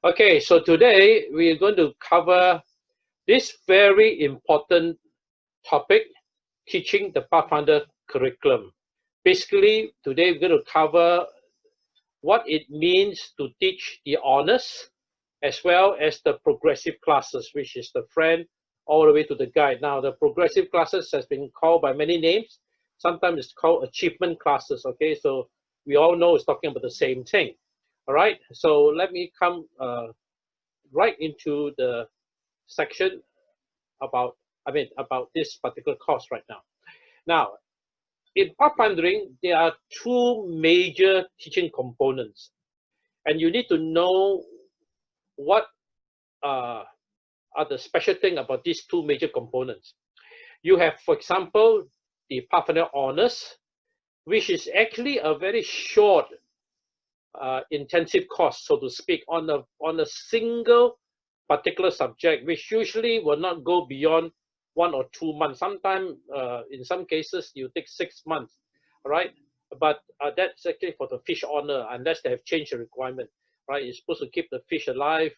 Okay, so today we're going to cover this very important topic, teaching the Pathfinder curriculum. Basically, today we're going to cover what it means to teach the honors as well as the progressive classes, which is the friend all the way to the guide. Now, the progressive classes has been called by many names. Sometimes it's called achievement classes, okay? So we all know it's talking about the same thing, all right? So let me come right into the section about this particular course right now. Now, in Pathfindering, there are two major teaching components, and you need to know what are the special thing about these two major components. You have, for example, the Pathfinder Honors, which is actually a very short, intensive course, so to speak, on a single particular subject, which usually will not go beyond 1 or 2 months. Sometimes, in some cases, you take 6 months, right? But that's actually for the fish honor, unless they have changed the requirement, right? You're supposed to keep the fish alive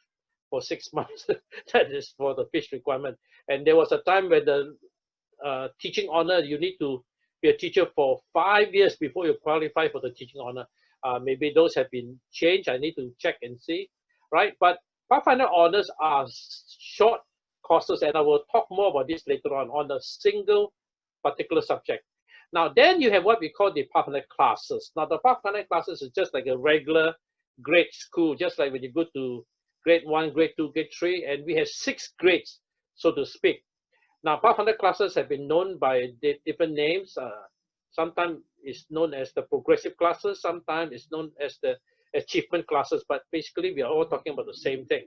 for 6 months. That is for the fish requirement. And there was a time when the teaching honor, you need to be a teacher for 5 years before you qualify for the teaching honor. Maybe those have been changed. I need to check and see, right? But Pathfinder honors are short courses, and I will talk more about this later on a single particular subject. Now, then you have what we call the Pathfinder classes. Now, the Pathfinder classes is just like a regular grade school, just like when you go to grade 1, grade 2, grade 3, and we have 6 grades, so to speak. Now, Pathfinder classes have been known by different names. Sometimes it's known as the progressive classes, sometimes it's known as the achievement classes, but basically we are all talking about the same thing.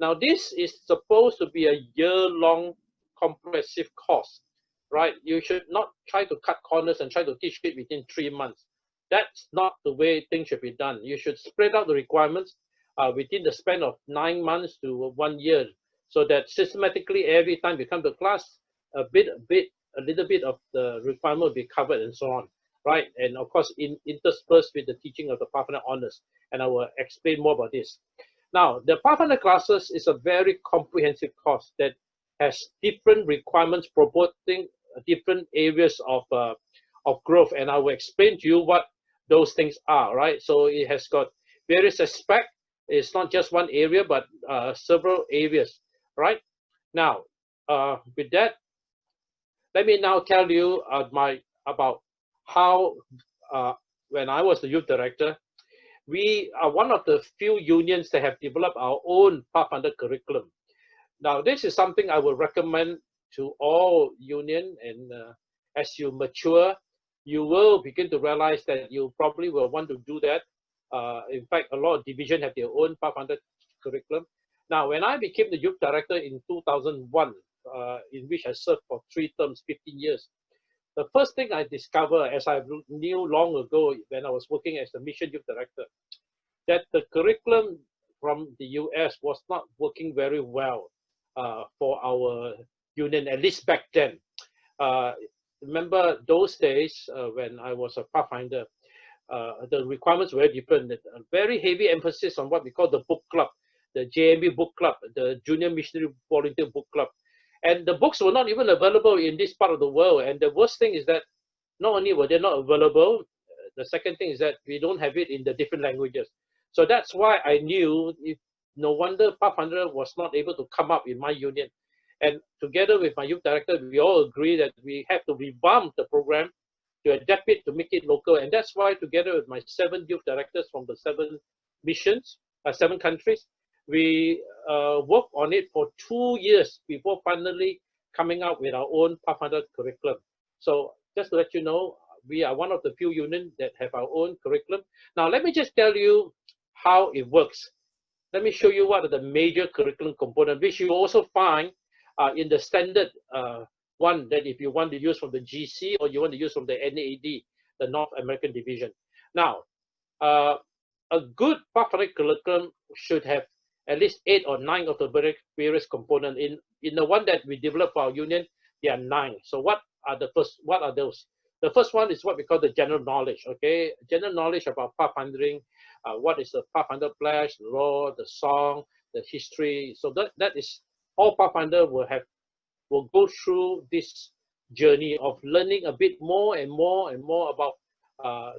Now, this is supposed to be a year-long comprehensive course, right? You should not try to cut corners and try to teach it within 3 months. That's not the way things should be done. You should spread out the requirements within the span of 9 months to 1 year, so that systematically every time you come to class, a little bit of the requirement will be covered and so on, right? And of course, interspersed with the teaching of the Pathfinder honors, and I will explain more about this. Now, the Pathfinder classes is a very comprehensive course that has different requirements promoting different areas of growth, and I will explain to you what those things are, right? So it has got various aspects. It's not just one area, but several areas, right? Now, with that, let me now tell you about how, when I was the youth director, we are one of the few unions that have developed our own Pathfinder curriculum. Now, this is something I would recommend to all union, and as you mature, you will begin to realize that you probably will want to do that. In fact, a lot of divisions have their own Pathfinder curriculum. Now, when I became the youth director in 2001, in which I served for 3 terms, 15 years, the first thing I discovered, as I knew long ago when I was working as the mission youth director, that the curriculum from the US was not working very well for our union, at least back then. Remember those days when I was a Pathfinder, the requirements were different. A very heavy emphasis on what we call the book club, the JMB book club, the Junior Missionary Volunteer Book Club. And the books were not even available in this part of the world. And the worst thing is that not only were they not available, the second thing is that we don't have it in the different languages. So that's why I knew no wonder Pathfinder was not able to come up in my union. And together with my youth director, we all agree that we have to revamp the program to adapt it, to make it local. And that's why together with my 7 youth directors from the 7 missions, 7 countries, we worked on it for 2 years before finally coming out with our own Pathfinder curriculum. So just to let you know, we are one of the few unions that have our own curriculum. Now, let me just tell you how it works. Let me show you what are the major curriculum components, which you also find in the standard one that if you want to use from the GC or you want to use from the NAD, the North American Division. Now, a good Pathfinder curriculum should have at least 8 or 9 of the various components. In the one that we developed for our union, there are 9. So what are those? The first one is what we call the general knowledge, okay? General knowledge about pathfinding, what is the Pathfinder pledge, the law, the song, the history. So that is all Pathfinder will go through this journey of learning a bit more and more and more about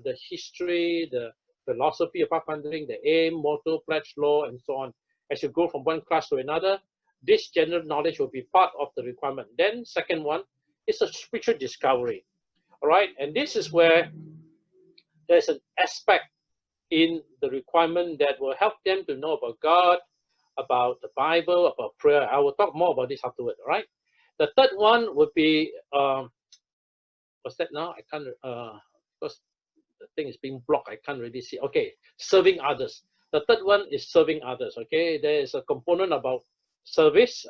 the history, the philosophy of pathfinding, the aim, motto, pledge, law, and so on. As you go from one class to another, this general knowledge will be part of the requirement. Then second one is a spiritual discovery. All right, and this is where there's an aspect in the requirement that will help them to know about God, about the Bible, about prayer. I will talk more about this afterward. All right. The third one would be what's that now? I can't because the thing is being blocked. I can't really see. Okay, serving others. The third one is serving others. Okay, there is a component about service,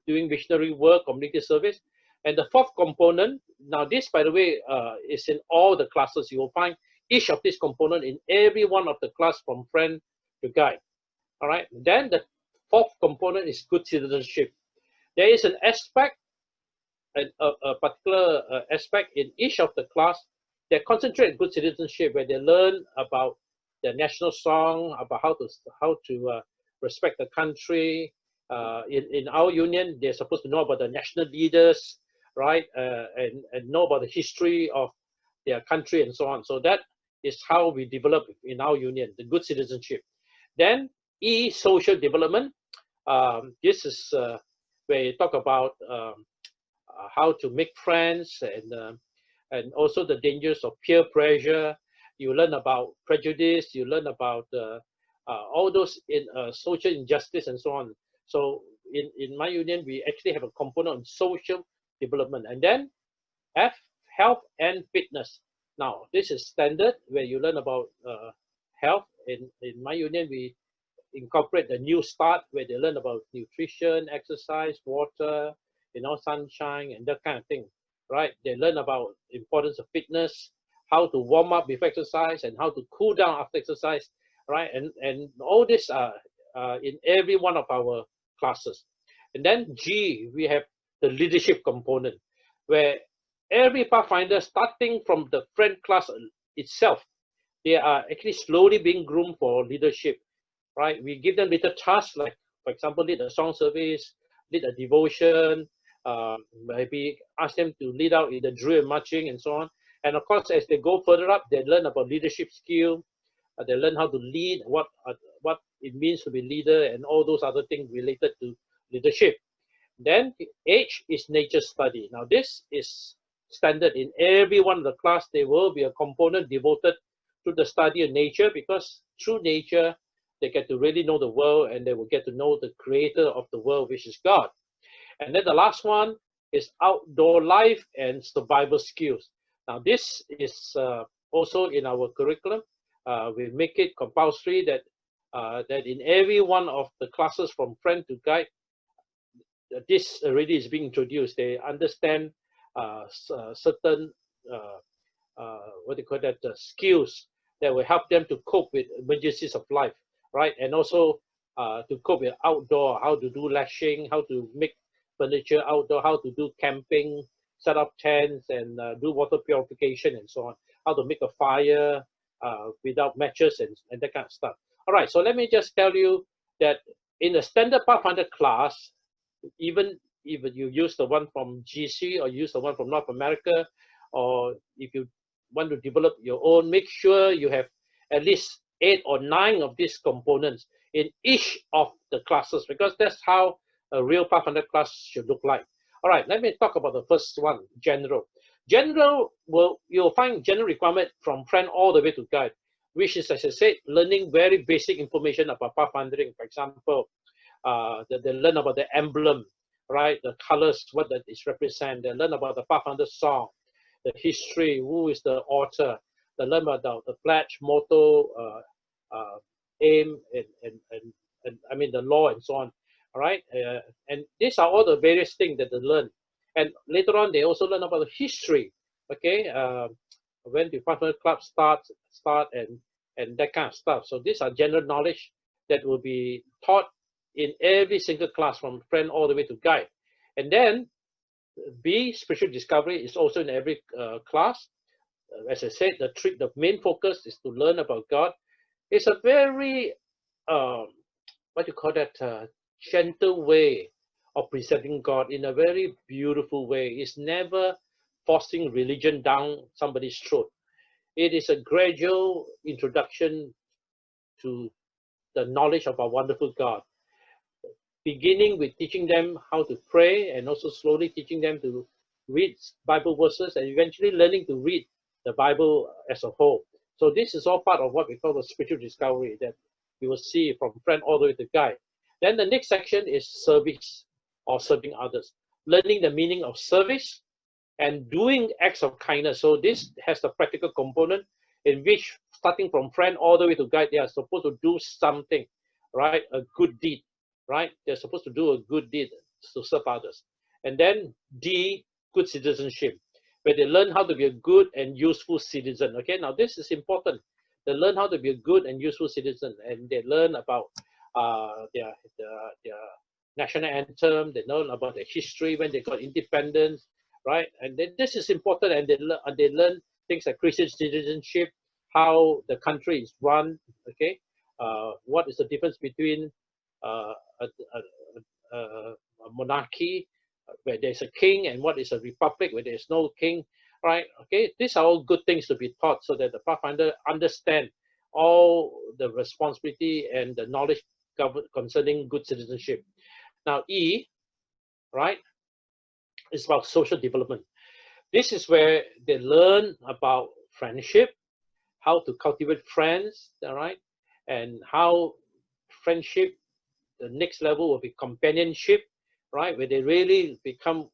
doing missionary work, community service. And the fourth component, now this, by the way, is in all the classes. You will find each of these components in every one of the class from friend to guide. All right. Then the fourth component is good citizenship. There is an aspect, a particular aspect in each of the class that concentrate on good citizenship, where they learn about the national song, about how to respect the country. In our union, they're supposed to know about the national leaders, right, and know about the history of their country and so on. So that is how we develop in our union, the good citizenship. Then social development. This is where you talk about how to make friends and also the dangers of peer pressure. You learn about prejudice. You learn about all those in social injustice and so on. So in my union, we actually have a component on social development. And then F, health and fitness. Now, this is standard where you learn about health. In my union, we incorporate the new start where they learn about nutrition, exercise, water, sunshine, and that kind of thing, right? They learn about the importance of fitness, how to warm up before exercise, and how to cool down after exercise, right? And all this are in every one of our classes. And then G, we have the leadership component, where every Pathfinder, starting from the friend class itself, they are actually slowly being groomed for leadership, right? We give them little tasks like, for example, lead a song service, lead a devotion, maybe ask them to lead out in the drill and marching and so on. And of course, as they go further up, they learn about leadership skill. They learn how to lead, what it means to be leader, and all those other things related to leadership. Then H is nature study. Now this is standard in every one of the class. There will be a component devoted to the study of nature, because through nature they get to really know the world, and they will get to know the creator of the world, which is God. And then the last one is outdoor life and survival skills. Now this is also in our curriculum. We make it compulsory that that in every one of the classes from friend to guide, this already is being introduced. They understand certain what do you call that, skills that will help them to cope with emergencies of life, right? And also to cope with outdoor, how to do lashing, how to make furniture outdoor, how to do camping, set up tents, and do water purification and so on, how to make a fire without matches and that kind of stuff. All right, so let me just tell you that in the standard Pathfinder class, even if you use the one from GC or use the one from North America, or if you want to develop your own, make sure you have at least 8 or 9 of these components in each of the classes, because that's how a real Pathfinder class should look like. All right, let me talk about the first one, general. General, you'll find general requirement from friend all the way to guide, which is, as I said, learning very basic information about pathfinding. For example, they learn about the emblem, right? The colors, what that is represent. They learn about the Pathfinder song, the history, who is the author. They learn about the pledge, motto, aim, and I mean the law and so on. All right, and these are all the various things that they learn. And later on, they also learn about the history. Okay, when the Pathfinder Club start and that kind of stuff. So these are general knowledge that will be taught in every single class from friend all the way to guide. And then B, spiritual discovery, is also in every class. as I said, the main focus is to learn about God. It's a very what you call that, gentle way of presenting God in a very beautiful way. It's never forcing religion down somebody's throat. It is a gradual introduction to the knowledge of our wonderful God, beginning with teaching them how to pray and also slowly teaching them to read Bible verses and eventually learning to read the Bible as a whole. So this is all part of what we call the spiritual discovery that you will see from friend all the way to guide. Then the next section is service or serving others, learning the meaning of service and doing acts of kindness. So this has the practical component in which, starting from friend all the way to guide, they are supposed to do something, right? A good deed, right? They're supposed to do a good deed to serve others. And then D, good citizenship, where they learn how to be a good and useful citizen. Okay, now this is important. They learn how to be a good and useful citizen, and they learn about their national anthem. They learn about their history when they got independence, right? And then this is important, and they learn things like Christian citizenship, how the country is run. Okay, what is the difference between a monarchy where there's a king and what is a republic where there's no king, right? Okay, these are all good things to be taught so that the Pathfinder understand all the responsibility and the knowledge concerning good citizenship. Now E, right, is about social development. This is where they learn about friendship, how to cultivate friends, all right, and how friendship, the next level will be companionship, right, where they really become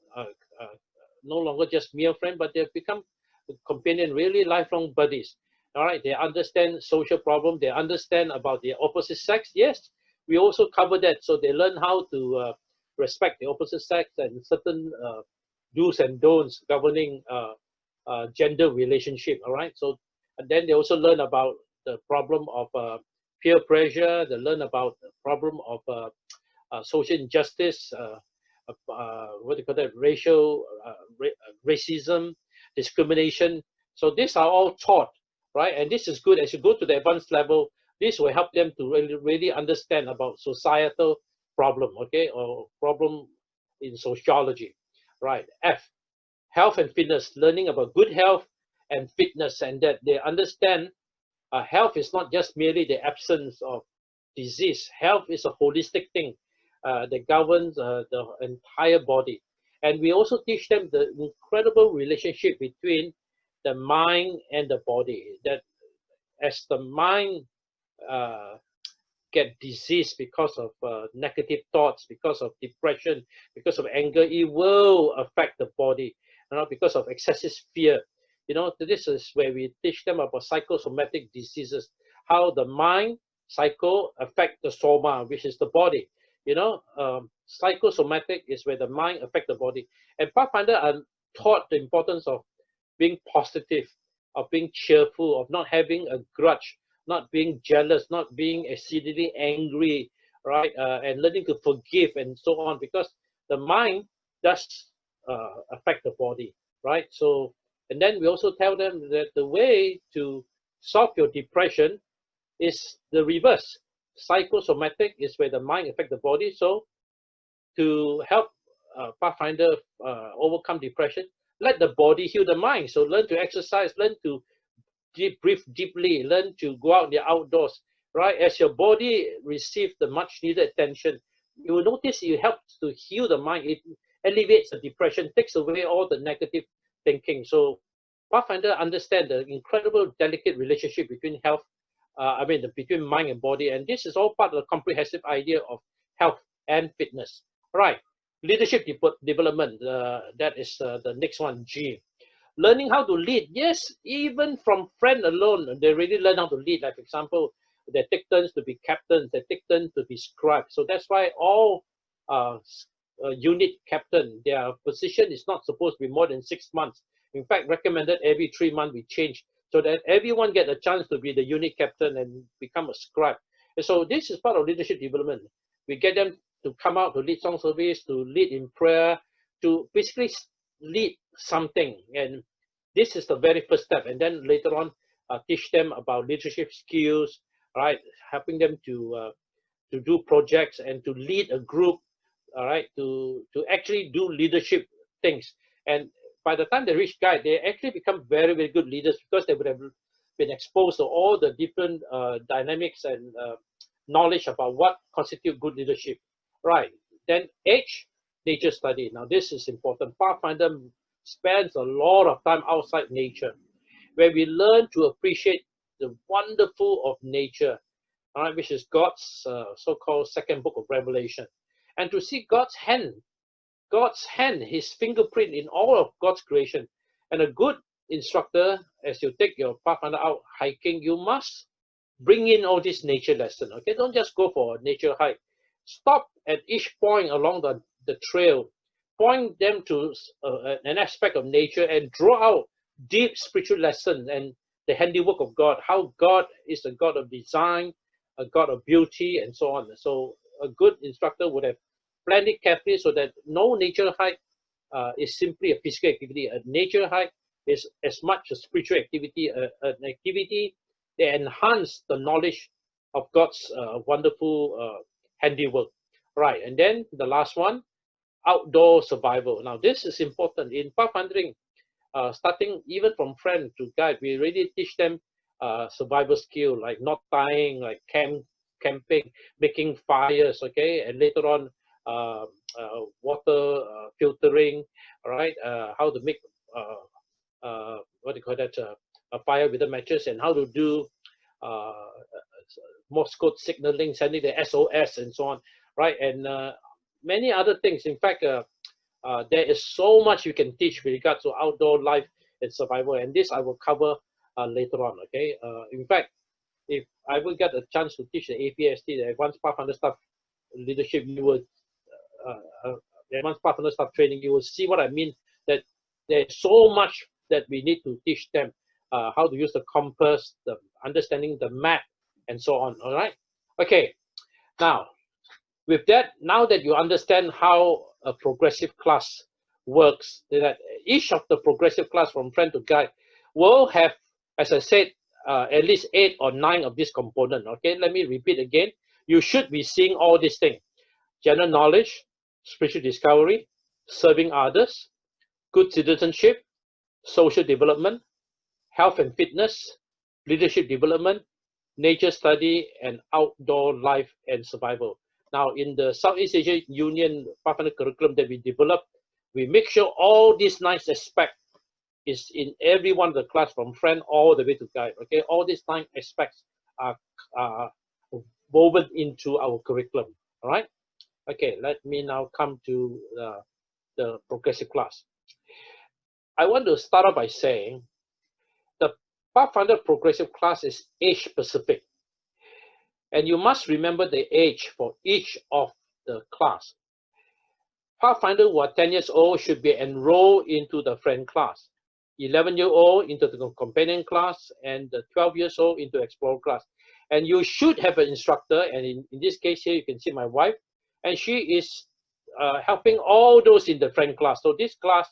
no longer just mere friend, but they become companion, really lifelong buddies. All right, they understand social problem, they understand about the opposite sex. Yes, we also cover that, so they learn how to respect the opposite sex and certain do's and don'ts governing gender relationship. All right, so and then they also learn about the problem of peer pressure. They learn about the problem of social injustice, what do you call that, racism, discrimination. So these are all taught, right? And this is good. As you go to the advanced level, this will help them to really understand about societal problem, okay, or problem in sociology, right? F, health and fitness, learning about good health and fitness, and that they understand health is not just merely the absence of disease. Health is a holistic thing that governs the entire body. And we also teach them the incredible relationship between the mind and the body, that as the mind get disease because of negative thoughts, because of depression, because of anger, it will affect the body, because of excessive fear. This is where we teach them about psychosomatic diseases, how the mind psycho affect the soma, which is the body. Psychosomatic is where the mind affect the body. And Pathfinder are taught the importance of being positive, of being cheerful, of not having a grudge, not being jealous, not being exceedingly angry, right? And learning to forgive and so on, because the mind does affect the body, right? So, and then we also tell them that the way to solve your depression is the reverse. Psychosomatic is where the mind affects the body. So to help Pathfinder overcome depression, let the body heal the mind. So learn to exercise, learn to breathe deeply, learn to go out in the outdoors, right? As your body receives the much needed attention, you will notice it helps to heal the mind. It alleviates the depression, takes away all the negative thinking. So Pathfinder understand the incredible delicate relationship between health, between mind and body. And this is all part of the comprehensive idea of health and fitness. All right, leadership development, that is the next one, G. Learning how to lead. Yes, even from friend alone, they really learn how to lead. Like, for example, they take turns to be captains, they take turns to be scribes. So that's why all unit captain, their position is not supposed to be more than 6 months. In fact, recommended every 3 months we change, so that everyone get a chance to be the unit captain and become a scribe. And so this is part of leadership development. We get them to come out to lead song service, to lead in prayer, to basically lead something. And This is the very first step, and then later on, teach them about leadership skills, right? Helping them to do projects and to lead a group, all right, to actually do leadership things. And by the time they reach guide, they actually become very, very good leaders because they would have been exposed to all the different dynamics and knowledge about what constitute good leadership, right? Then H, nature study. Now this is important. Pathfinder spends a lot of time outside nature, where we learn to appreciate the wonderful of nature, all right, which is God's so-called second book of Revelation, and to see God's hand, His fingerprint in all of God's creation. And a good instructor, as you take your Pathfinder out hiking, you must bring in all this nature lesson. Okay, don't just go for a nature hike. Stop at each point along the trail, point them to an aspect of nature, and draw out deep spiritual lessons and the handiwork of God, how God is a God of design, a God of beauty, and so on. So a good instructor would have planned it carefully so that no nature hike is simply a physical activity. A nature hike is as much a spiritual activity, an activity that enhances the knowledge of God's wonderful handiwork. Right, and then the last one, outdoor survival. Now this is important in pathfinding. Starting even from friend to guide, we really teach them survival skill like not dying, like camping, making fires, okay, and later on water filtering, all right, how to make what do you call that, a fire with the matches, and how to do Morse code signaling, sending the SOS and so on, right, and many other things. In fact, there is so much you can teach with regards to outdoor life and survival, and this I will cover later on. Okay. In fact, if I will get a chance to teach the APST, the Advanced Pathfinder Staff Leadership, you will Advanced Pathfinder Staff Training, you will see what I mean. That there's so much that we need to teach them. How to use the compass, the understanding the map, and so on. All right. Okay. Now, with that, now that you understand how a progressive class works, that each of the progressive class from friend to guide will have, as I said, at least 8 or 9 of this component. Okay, let me repeat again. You should be seeing all these things: general knowledge, spiritual discovery, serving others, good citizenship, social development, health and fitness, leadership development, nature study, and outdoor life and survival. Now, in the Southeast Asia Union Pathfinder curriculum that we developed, we make sure all these nice aspects is in every one of the class from friend all the way to guide. Okay, all these 9 aspects are woven into our curriculum. All right. Okay, let me now come to the progressive class. I want to start off by saying the Pathfinder progressive class is age specific. And you must remember the age for each of the class. Pathfinder who are 10 years old should be enrolled into the friend class, 11-year-old into the companion class, and the 12 years old into explorer class. And you should have an instructor, and in this case here you can see my wife, and she is helping all those in the friend class. So this class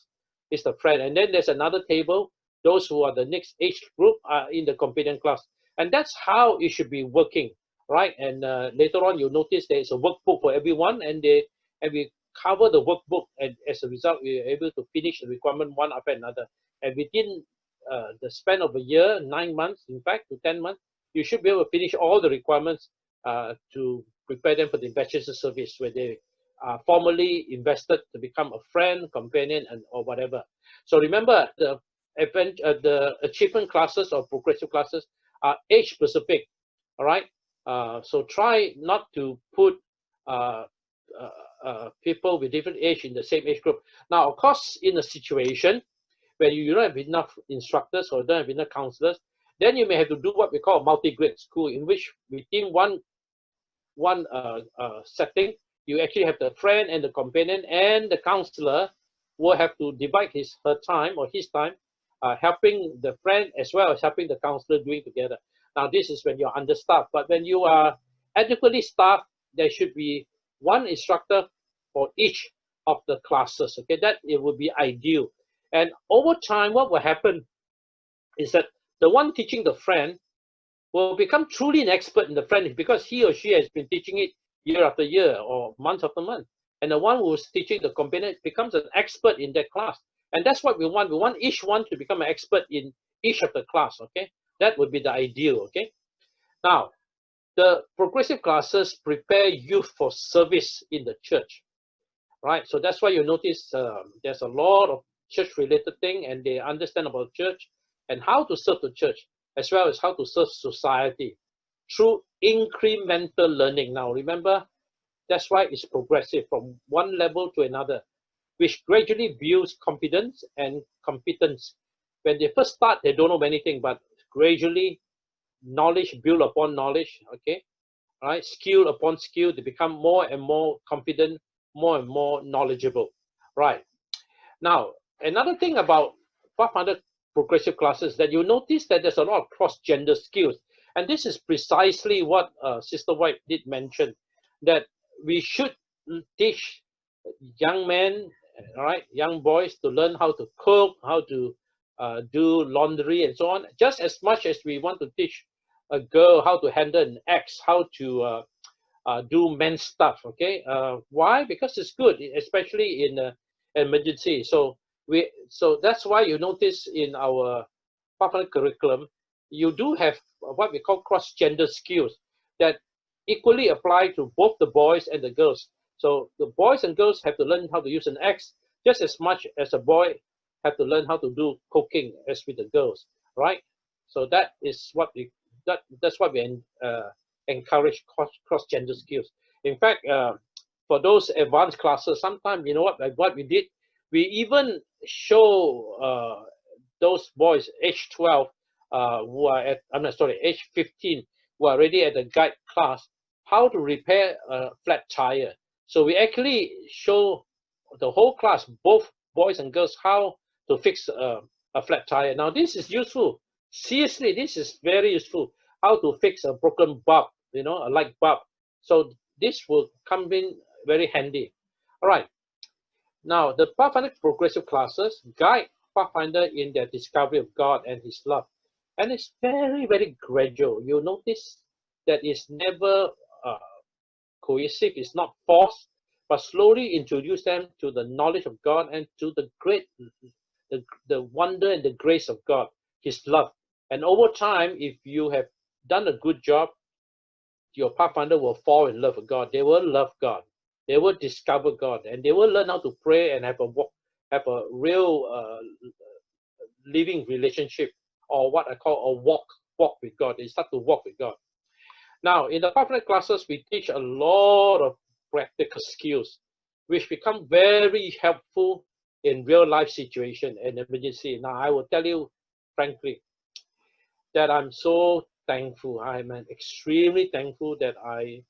is the friend, and then there's another table, those who are the next age group are in the companion class. And that's how it should be working. Right, and later on you'll notice there is a workbook for everyone, and we cover the workbook, and as a result we are able to finish the requirement one after another. And within the span of a year, 9 months, in fact, to 10 months, you should be able to finish all the requirements to prepare them for the bachelor's service, where they are formally invested to become a friend, companion, and or whatever. So remember, the achievement classes or progressive classes are age specific. All right. So try not to put people with different age in the same age group. Now, of course, in a situation where you don't have enough instructors or don't have enough counselors, then you may have to do what we call a multi-grade school, in which within one setting, you actually have the friend and the companion, and the counselor will have to divide her time or his time helping the friend as well as helping the counselor doing together. Now, this is when you're understaffed, but when you are adequately staffed, there should be one instructor for each of the classes. Okay, that it would be ideal. And over time, what will happen is that the one teaching the friend will become truly an expert in the friend because he or she has been teaching it year after year or month after month. And the one who's teaching the companion becomes an expert in that class. And that's what we want. We want each one to become an expert in each of the class, okay? That would be the ideal, okay? Now, the progressive classes prepare youth for service in the church, right? So that's why you notice there's a lot of church-related thing, and they understand about church and how to serve the church, as well as how to serve society through incremental learning. Now, remember, that's why it's progressive from one level to another, which gradually builds confidence and competence. When they first start, they don't know anything, but gradually, knowledge build upon knowledge, okay? Right? Skill upon skill, they become more and more confident, more and more knowledgeable, right? Now, another thing about Pathfinder progressive classes that you notice that there's a lot of cross-gender skills, and this is precisely what Sister White did mention, that we should teach young men, right, young boys to learn how to cook, how to do laundry and so on, just as much as we want to teach a girl how to handle an axe, how to do men's stuff, okay? Why? Because it's good, especially in emergency. So that's why you notice in our Pathfinder curriculum, you do have what we call cross-gender skills that equally apply to both the boys and the girls. So the boys and girls have to learn how to use an axe just as much as a boy have to learn how to do cooking as with the girls, right? So that is what that's what we encourage cross-gender skills. In fact, for those advanced classes, sometimes you know what we did, we even show those boys age 12 who are at age 15 who are already at the guide class how to repair a flat tire. So we actually show the whole class, both boys and girls, how to fix a flat tire. Now this is useful. Seriously, this is very useful. How to fix a broken bulb, a light bulb. So this will come in very handy. All right. Now the Pathfinder progressive classes guide Pathfinder in their discovery of God and His love, and it's very, very gradual. You'll notice that it's never cohesive, it's not forced, but slowly introduce them to the knowledge of God and to the the wonder and the grace of God, His love. And over time, if you have done a good job, your Pathfinder will fall in love with God. They will love God. They will discover God, and they will learn how to pray and have a real living relationship, or what I call a walk with God. They start to walk with God. Now, in the Pathfinder classes, we teach a lot of practical skills, which become very helpful in real life situation and emergency. Now, I will tell you frankly that I'm so thankful. I'm extremely thankful that I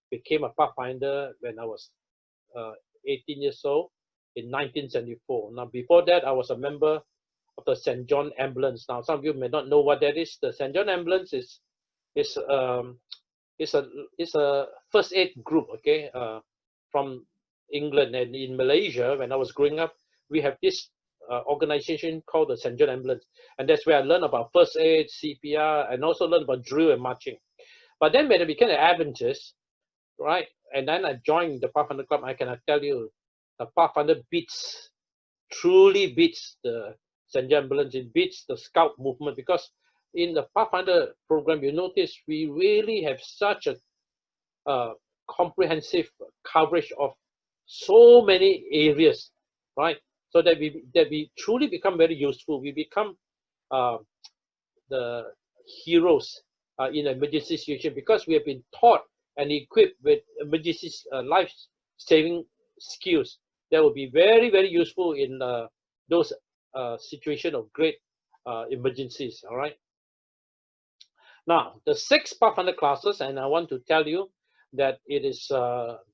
became a Pathfinder when I was 18 years old in 1974. Now, before that, I was a member of the St. John Ambulance. Now, some of you may not know what that is. The St. John Ambulance is a first aid group, okay, from England. And in Malaysia, when I was growing up, we have this organization called the St. John Ambulance, and that's where I learned about first aid, CPR, and also learned about drill and marching. But then when I became an Adventist, right, and then I joined the Pathfinder Club, I cannot tell you, the Pathfinder truly beats the St. John Ambulance. It beats the Scout movement, because in the Pathfinder program, you notice we really have such a comprehensive coverage of so many areas, right? So that we truly become very useful. We become the heroes in emergency situation, because we have been taught and equipped with emergency life-saving skills that will be very, very useful in those situations of great emergencies. All right. Now, the 6 Pathfinder classes, and I want to tell you that it is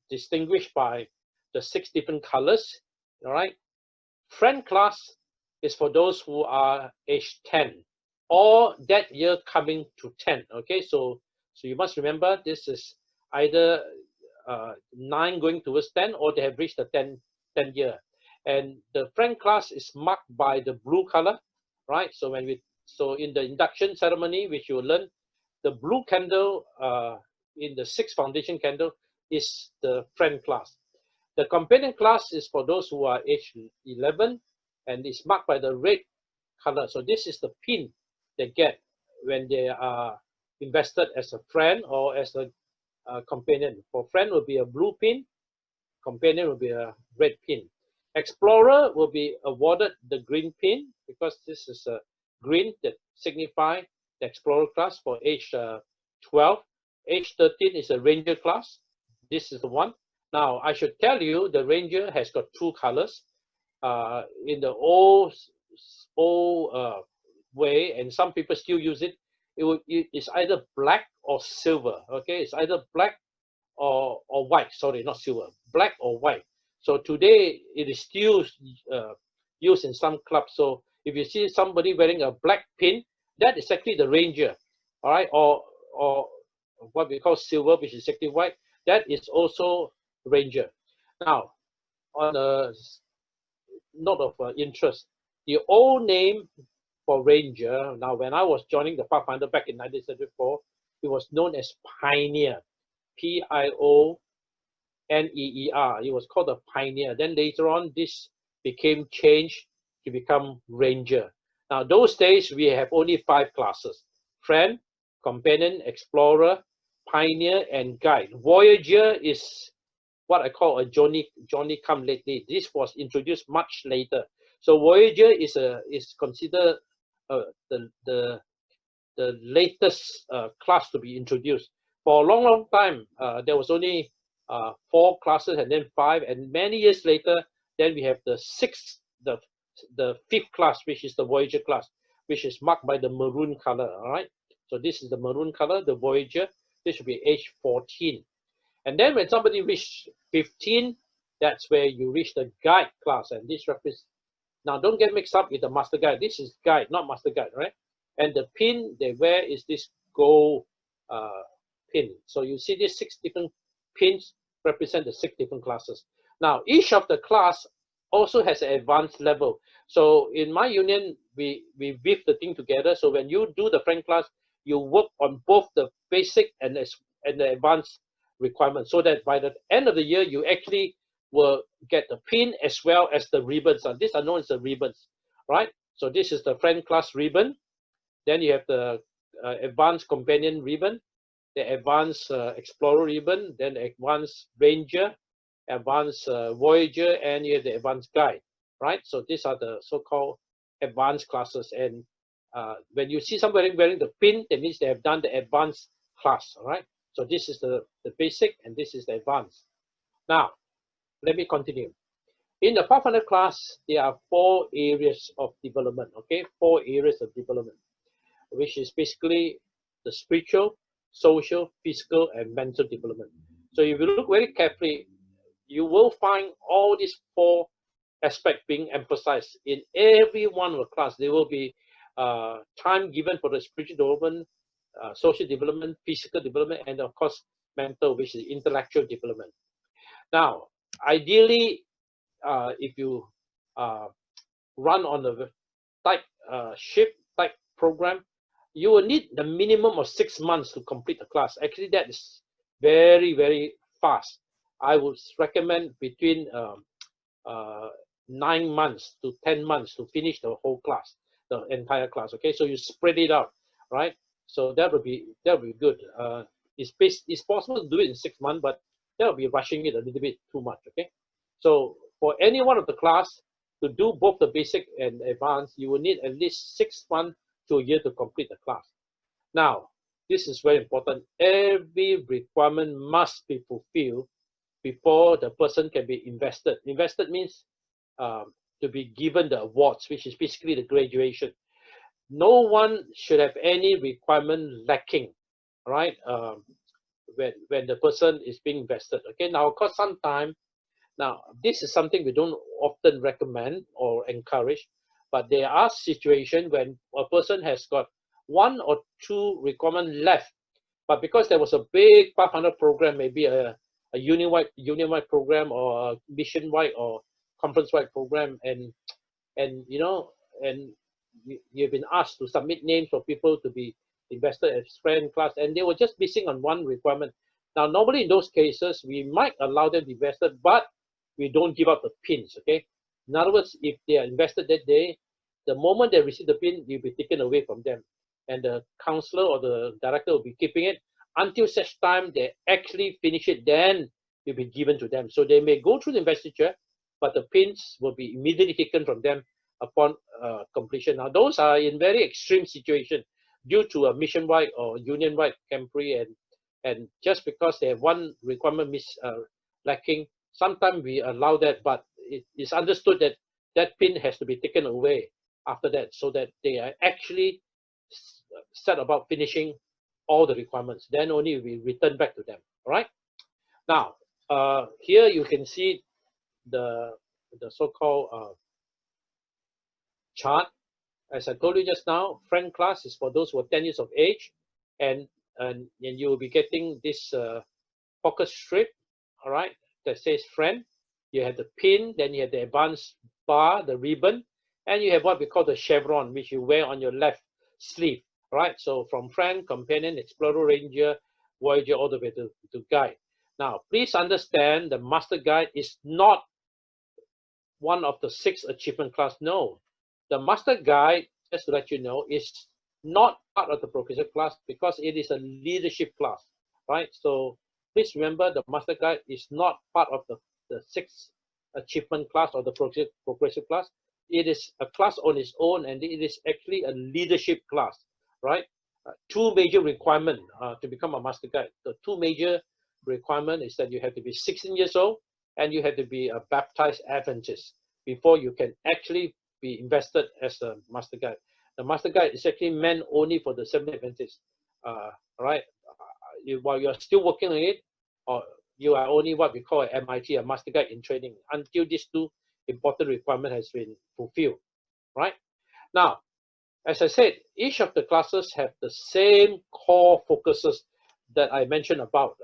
distinguished by the 6 different colors. All right. Friend class is for those who are age 10 or that year coming to 10. Okay, so you must remember this is either 9 going towards 10, or they have reached the 10 year. And the friend class is marked by the blue color, right? So when we So in the induction ceremony, which you will learn, the blue candle in the 6th foundation candle is the friend class. The companion class is for those who are age 11 and is marked by the red color. So this is the pin they get when they are invested as a friend or as a companion. For friend will be a blue pin, companion will be a red pin. Explorer will be awarded the green pin because this is a green that signify the explorer class for age 12. Age 13 is a ranger class. This is the one. Now I should tell you the ranger has got 2 colors. In the old way, and some people still use it. It's either black or silver. Okay, it's either black or white. Sorry, not silver. Black or white. So today it is still used in some clubs. So if you see somebody wearing a black pin, that is actually the ranger. All right, or what we call silver, which is actually white. That is also ranger. Now, on a note of interest, the old name for ranger, now when I was joining the Pathfinder back in 1974, it was known as Pioneer, Pioneer. It was called a Pioneer. Then later on, this became changed to become Ranger. Now those days we have only 5 classes: Friend, Companion, Explorer, Pioneer, and Guide. Voyager is what I call a Johnny come lately. This was introduced much later. So Voyager is considered the latest class to be introduced. For a long time, there was only 4 classes and then 5, and many years later, then we have the 5th class, which is the Voyager class, which is marked by the maroon color. All right. So this is the maroon color, the Voyager. This should be age 14. And then when somebody reaches 15, that's where you reach the Guide class, and this represents. Now don't get mixed up with the Master Guide. This is Guide, not Master Guide, right? And the pin they wear is this gold pin. So you see these 6 different pins represent the 6 different classes. Now each of the class also has an advanced level. So in my union, we weave the thing together. So when you do the friend class, you work on both the basic and the advanced requirements, so that by the end of the year, you actually will get the pin as well as the ribbons. These are known as the ribbons, right? So this is the friend class ribbon. Then you have the advanced companion ribbon, the advanced explorer ribbon, then the advanced ranger, advanced voyager, and you have the advanced guide, right? So these are the so-called advanced classes. And when you see somebody wearing the pin, that means they have done the advanced class, all right? So this is the basic, and this is the advanced. Now, let me continue. In the Pathfinder class, there are 4 areas of development, okay? 4 areas of development, which is basically the spiritual, social, physical, and mental development. So if you look very carefully, you will find all these 4 aspects being emphasized in every one of the class. There will be time given for the spiritual development, social development, physical development, and of course, mental, which is intellectual development. Now, ideally, if you run on the type program, you will need the minimum of 6 months to complete the class. Actually, that is very, very fast. I would recommend between 9 months to 10 months to finish the whole class, the entire class. Okay, so you spread it out, right? So that would be good. It's possible to do it in 6 months, but that will be rushing it a little bit too much. Okay, so for any one of the class to do both the basic and advanced, you will need at least 6 months to a year to complete the class. Now, this is very important. Every requirement must be fulfilled before the person can be invested. Invested means to be given the awards, which is basically the graduation. No one should have any requirement lacking, right? When the person is being invested. Okay, now of course sometimes, now this is something we don't often recommend or encourage, but there are situations when a person has got 1 or 2 requirements left, but because there was a big Pathfinder program, maybe a union-wide program or a mission-wide or conference-wide program, and you know, and you've been asked to submit names for people to be invested as friend class, and they were just missing on one requirement. Now, normally in those cases, we might allow them to be invested, but we don't give up the pins, okay? In other words, if they are invested that day, the moment they receive the pin, you'll be taken away from them. And the counselor or the director will be keeping it until such time they actually finish it, then will be given to them. So they may go through the investiture, but the pins will be immediately taken from them upon completion. Now, those are in very extreme situation due to a mission-wide or union-wide camporee, and just because they have one requirement lacking, sometimes we allow that, but it is understood that that pin has to be taken away after that, so that they are actually set about finishing all the requirements. Then only we return back to them. All right. Now, here you can see the so-called chart. As I told you just now, friend class is for those who are 10 years of age, and you will be getting this pocket strip, all right, that says friend. You have the pin, then you have the advanced bar, the ribbon, and you have what we call the chevron, which you wear on your left sleeve, right? So from friend, companion, explorer, ranger, voyager, all the way to guide. Now, please understand the master guide is not one of the 6 achievement class. No, the master guide, just to let you know, is not part of the progressive class because it is a leadership class, right? So please remember the master guide is not part of the 6 achievement class or the progressive class. It is a class on its own, and it is actually a leadership class, right? 2 major requirements to become a master guide. The 2 major requirements is that you have to be 16 years old and you have to be a baptized Adventist before you can actually be invested as a master guide. The master guide is actually meant only for the Seventh-day Adventists, right? While you are still working on it, or you are only what we call an MIT, a master guide in training, until these 2 important requirement has been fulfilled, right? Now, as I said, each of the classes have the same core focuses that I mentioned about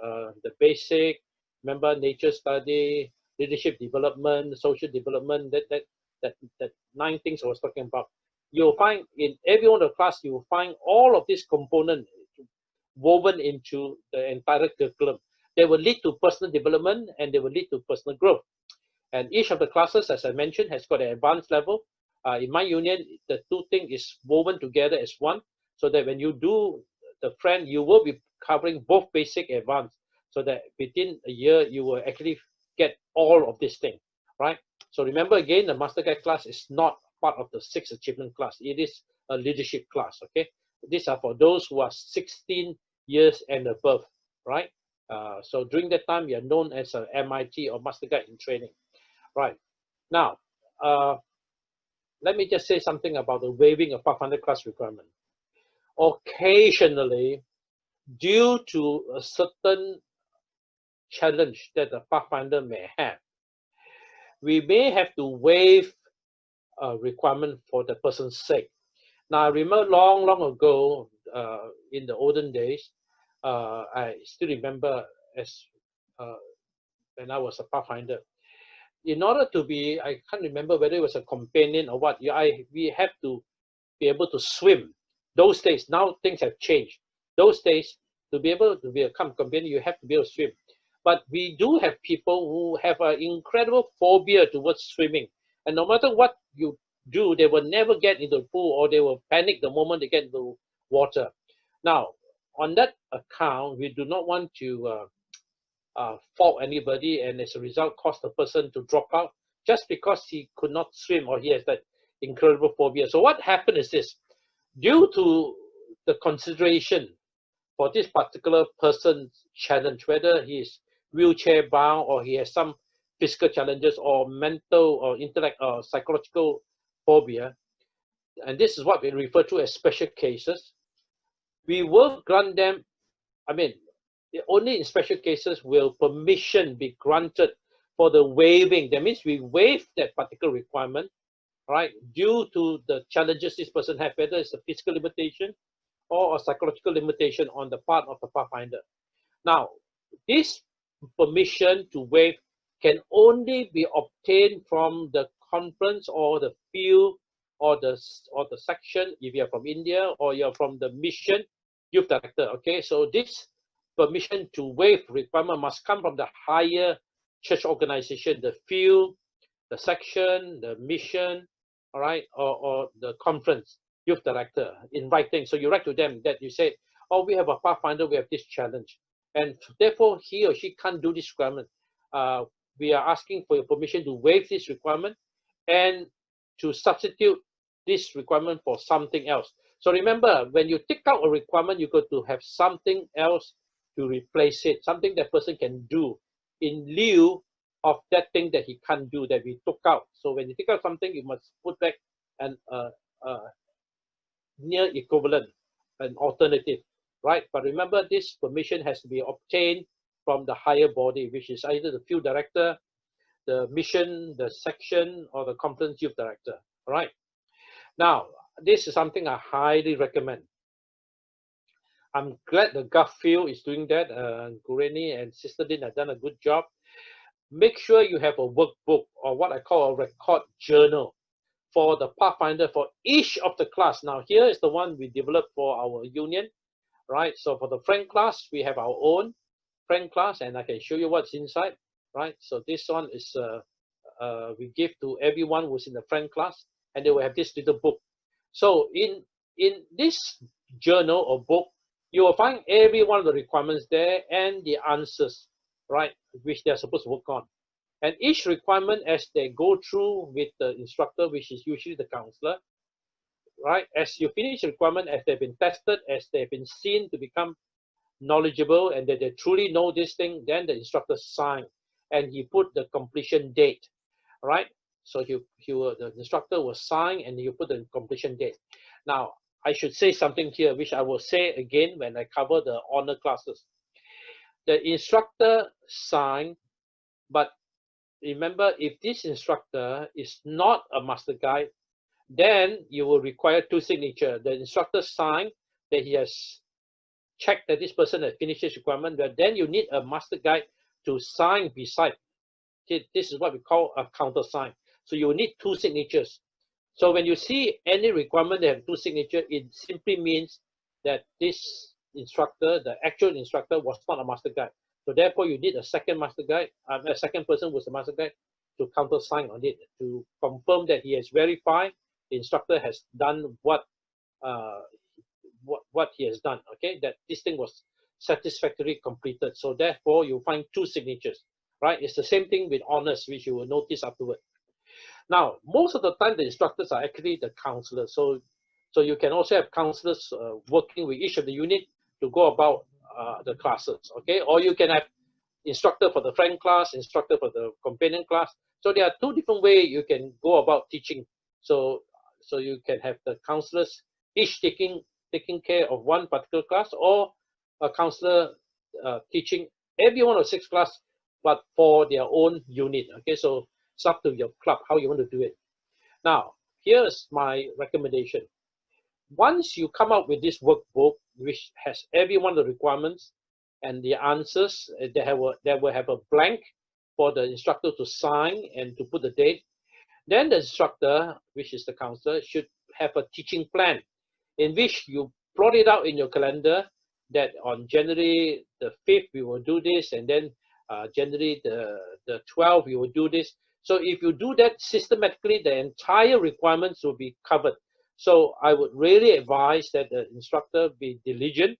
the basic, remember, nature study, leadership development, social development, that 9 things I was talking about. You'll find in every one of the class, you will find all of these components woven into the entire curriculum. They will lead to personal development and they will lead to personal growth. And each of the classes, as I mentioned, has got an advanced level. In my union, the 2 things is woven together as one, so that when you do the friend, you will be covering both basic and advanced, so that within a year, you will actually get all of this thing, right? So remember again, the Master Guide class is not part of the 6 achievement class. It is a leadership class, okay? These are for those who are 16 years and above, right? So during that time, you are known as a MIT or Master Guide in training. Right. Now, let me just say something about the waiving of Pathfinder class requirement. Occasionally, due to a certain challenge that the Pathfinder may have, we may have to waive a requirement for the person's sake. Now, I remember long ago, in the olden days, I still remember as when I was a Pathfinder, in order to be, I can't remember whether it was a companion or what, we have to be able to swim. Those days, now things have changed. Those days, to be able to become a companion, you have to be able to swim. But we do have people who have an incredible phobia towards swimming. And no matter what you do, they will never get into the pool, or they will panic the moment they get into water. Now, on that account, we do not want to fault anybody, and as a result cause the person to drop out just because he could not swim or he has that incredible phobia. So what happened is this: due to the consideration for this particular person's challenge, whether he is wheelchair bound or he has some physical challenges or mental or intellect or psychological phobia, and this is what we refer to as special cases, we will grant them, only in special cases will permission be granted for the waiving. That means we waive that particular requirement, right, due to the challenges this person has, whether it's a physical limitation or a psychological limitation on the part of the Pathfinder. Now, this permission to waive can only be obtained from the conference or the field or the section if you're from India or you're from the mission youth director. Okay, so this permission to waive requirement must come from the higher church organization, the field, the section, the mission, all right, or the conference youth director in writing. So you write to them that you say, oh, we have a Pathfinder, we have this challenge, and therefore he or she can't do this requirement. We are asking for your permission to waive this requirement and to substitute this requirement for something else. So remember, when you take out a requirement, you got to have something else to replace it, something that person can do in lieu of that thing that he can't do that we took out. So when you take out something, you must put back an near equivalent, an alternative, right? But remember, this permission has to be obtained from the higher body, which is either the field director, the mission, the section, or the conference youth director, all right? Now, this is something I highly recommend. I'm glad the Gulf field is doing that. Gureni and Sister Lynn have done a good job. Make sure you have a workbook or what I call a record journal for the Pathfinder for each of the class. Now, here is the one we developed for our union, right? So for the friend class, we have our own friend class, and I can show you what's inside, right? So this one is we give to everyone who's in the friend class, and they will have this little book. So in this journal or book, you will find every one of the requirements there and the answers, right, which they're supposed to work on. And each requirement, as they go through with the instructor, which is usually the counselor, right, as you finish the requirement, as they've been tested, as they've been seen to become knowledgeable and that they truly know this thing, then the instructor sign and he put the completion date, right? So the instructor will sign and you put the completion date. Now, I should say something here, which I will say again when I cover the honor classes. The instructor sign, but remember, if this instructor is not a master guide, then you will require two signatures. The instructor sign that he has checked that this person has finished his requirement, but then you need a master guide to sign beside. This is what we call a countersign. So you will need two signatures. So when you see any requirement that have two signatures, it simply means that this instructor, the actual instructor, was not a master guide. So therefore, you need a second master guide, a second person who's a master guide to countersign on it to confirm that he has verified the instructor has done what he has done. Okay, that this thing was satisfactorily completed. So therefore, you find two signatures, right? It's the same thing with honors, which you will notice afterward. Now, most of the time, the instructors are actually the counselors. So you can also have counselors working with each of the unit to go about the classes, okay? Or you can have instructor for the friend class, instructor for the companion class. So there are two different ways you can go about teaching. So you can have the counselors each taking care of one particular class, or a counselor teaching every one of 6 classes, but for their own unit. Okay, so it's up to your club how you want to do it. Now, here's my recommendation. Once you come up with this workbook, which has every one of the requirements and the answers, they will have a blank for the instructor to sign and to put the date. Then the instructor, which is the counselor, should have a teaching plan in which you plot it out in your calendar that on January the 5th we will do this, and then January the 12th we will do this. So if you do that systematically, the entire requirements will be covered. So I would really advise that the instructor be diligent.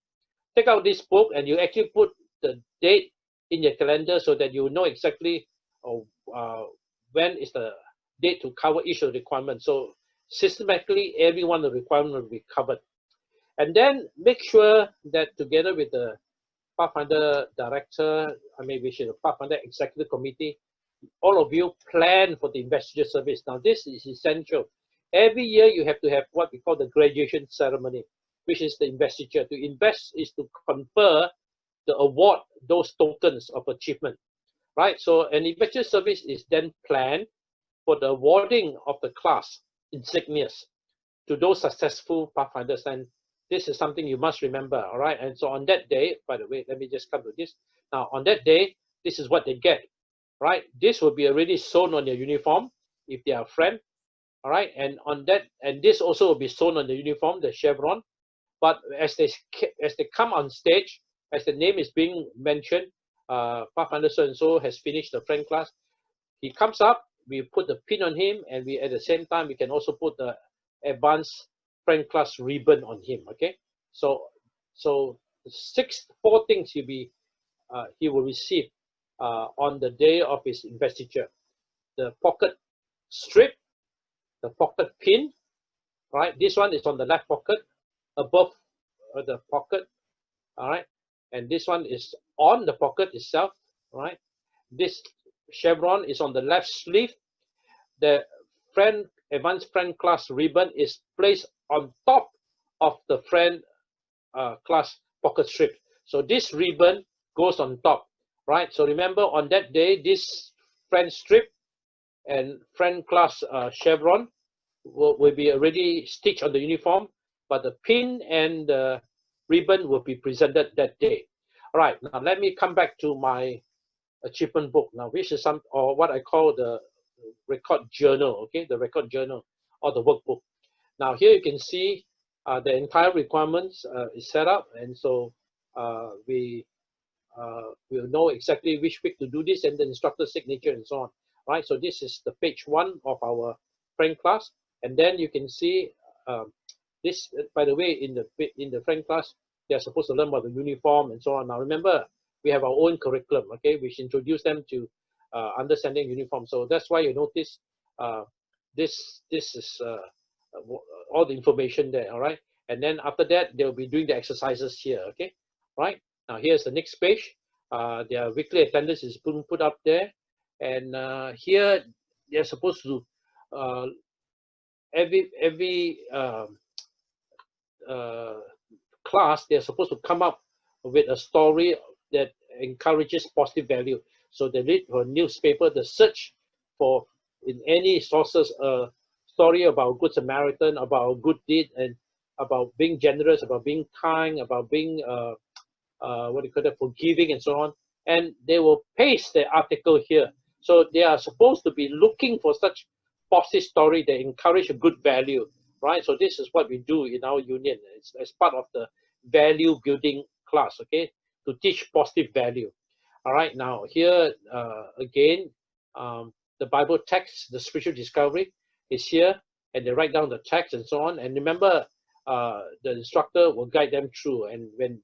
Take out this book and you actually put the date in your calendar so that you know exactly when is the date to cover each of the requirements. So systematically, every one of the requirements will be covered. And then make sure that together with the Pathfinder director, which is the Pathfinder Executive Committee, all of you plan for the investigator service. Now, this is essential. Every year, you have to have what we call the graduation ceremony, which is the investiture. To invest is to confer the award, those tokens of achievement, right? So an investigator service is then planned for the awarding of the class insignias to those successful Pathfinders. And this is something you must remember, all right? And so on that day, by the way, let me just come to this. Now, on that day, this is what they get, right? This will be already sewn on your uniform if they are a friend. All right, and on that, and this also will be shown on the uniform, the chevron. But as they come on stage, as the name is being mentioned, Pathfinder so and so has finished the friend class. He comes up, we put the pin on him, and we at the same time we can also put the advanced friend class ribbon on him. Okay, so four things he will receive on the day of his investiture: the pocket strip, the pocket pin. Right, this one is on the left pocket, above the pocket. All right, and this one is on the pocket itself. Right, this chevron is on the left sleeve. The advanced friend class ribbon is placed on top of the friend class pocket strip. So this ribbon goes on top, right? So remember, on that day, this friend strip and friend class chevron will be already stitched on the uniform, but the pin and the ribbon will be presented that day. All right, now let me come back to my achievement book now, which is or what I call the record journal, okay, the record journal or the workbook. Now here you can see the entire requirements is set up, and so we will know exactly which week to do this and the instructor signature and so on, right? So this is the page 1 of our friend class, and then you can see this, by the way, in the friend class, they are supposed to learn about the uniform and so on. Now remember, we have our own curriculum, okay, which introduce them to understanding uniform. So that's why you notice this is all the information there, all right? And then after that, they'll be doing the exercises here, okay? Right? Now here's the next page. Their weekly attendance is put up there. And here, they're supposed to, every class, they're supposed to come up with a story that encourages positive value. So they read for newspaper, the search for, in any sources, a story about Good Samaritan, about a good deed, and about being generous, about being kind, about being what do you call it, forgiving, and so on. And they will paste the article here. So they are supposed to be looking for such positive story that encourage a good value, right? So this is what we do in our union. It's as part of the value building class, okay, to teach positive value. All right, now here again, the Bible text, the spiritual discovery is here, and they write down the text and so on. And remember, the instructor will guide them through. And when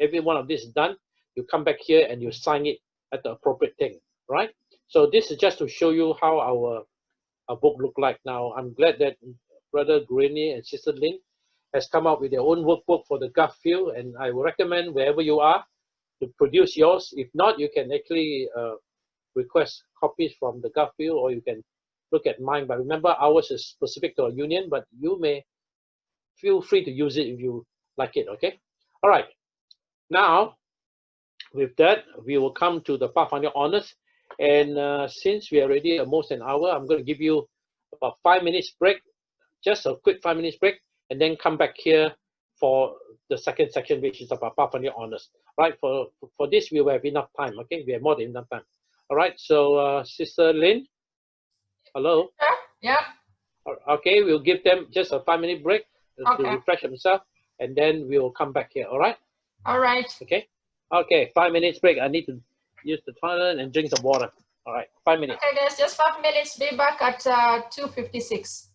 every one of this is done, you come back here and you sign it at the appropriate thing, right? So this is just to show you how our book look like. Now, I'm glad that Brother Granny and Sister Lynn has come up with their own workbook for the Gulf field, and I will recommend wherever you are to produce yours. If not, you can actually request copies from the Gulf field, or you can look at mine. But remember, ours is specific to our union, but you may feel free to use it if you like it, okay? All right. Now, with that, we will come to the Pathfinder Honors. And since we are already almost an hour, I'm going to give you about 5 minutes break, just a quick 5 minutes break, and then come back here for the second section, which is about Pathfinder Honors. Right, for this, we will have enough time, okay? We have more than enough time. All right, so Sister Lynn, hello? Yeah. Okay, we'll give them just a 5 minute break to Okay. refresh themselves, and then we will come back here, all right? All right. Okay. Okay, 5 minutes break. I need to use the toilet and drink some water. All right, 5 minutes. Okay, guys, just 5 minutes. Be back at 2:56.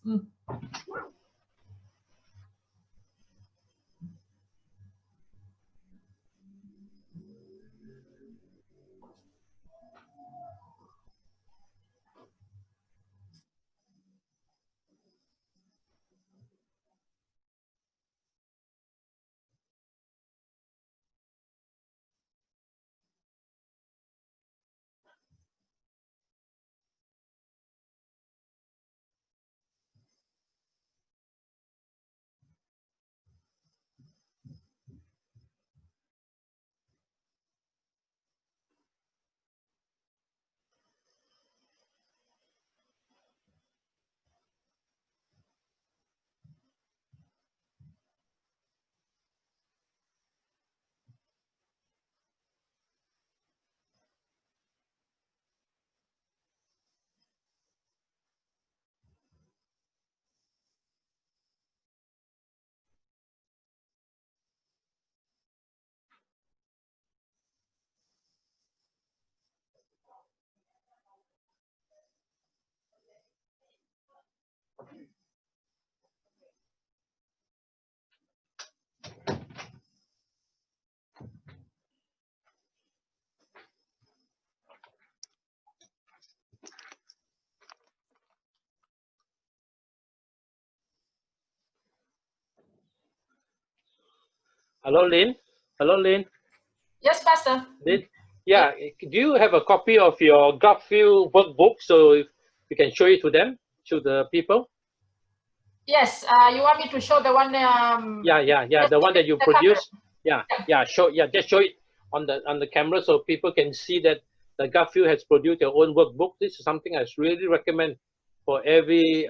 Hello, Lynn. Hello, Lynn. Yes, Pastor. Lynn. Yeah, do you have a copy of your Garfield workbook so you can show it to them, to the people? Yes, you want me to show the one? Yeah, the one that you produced. Just show it on the camera so people can see that the Garfield has produced their own workbook. This is something I really recommend for every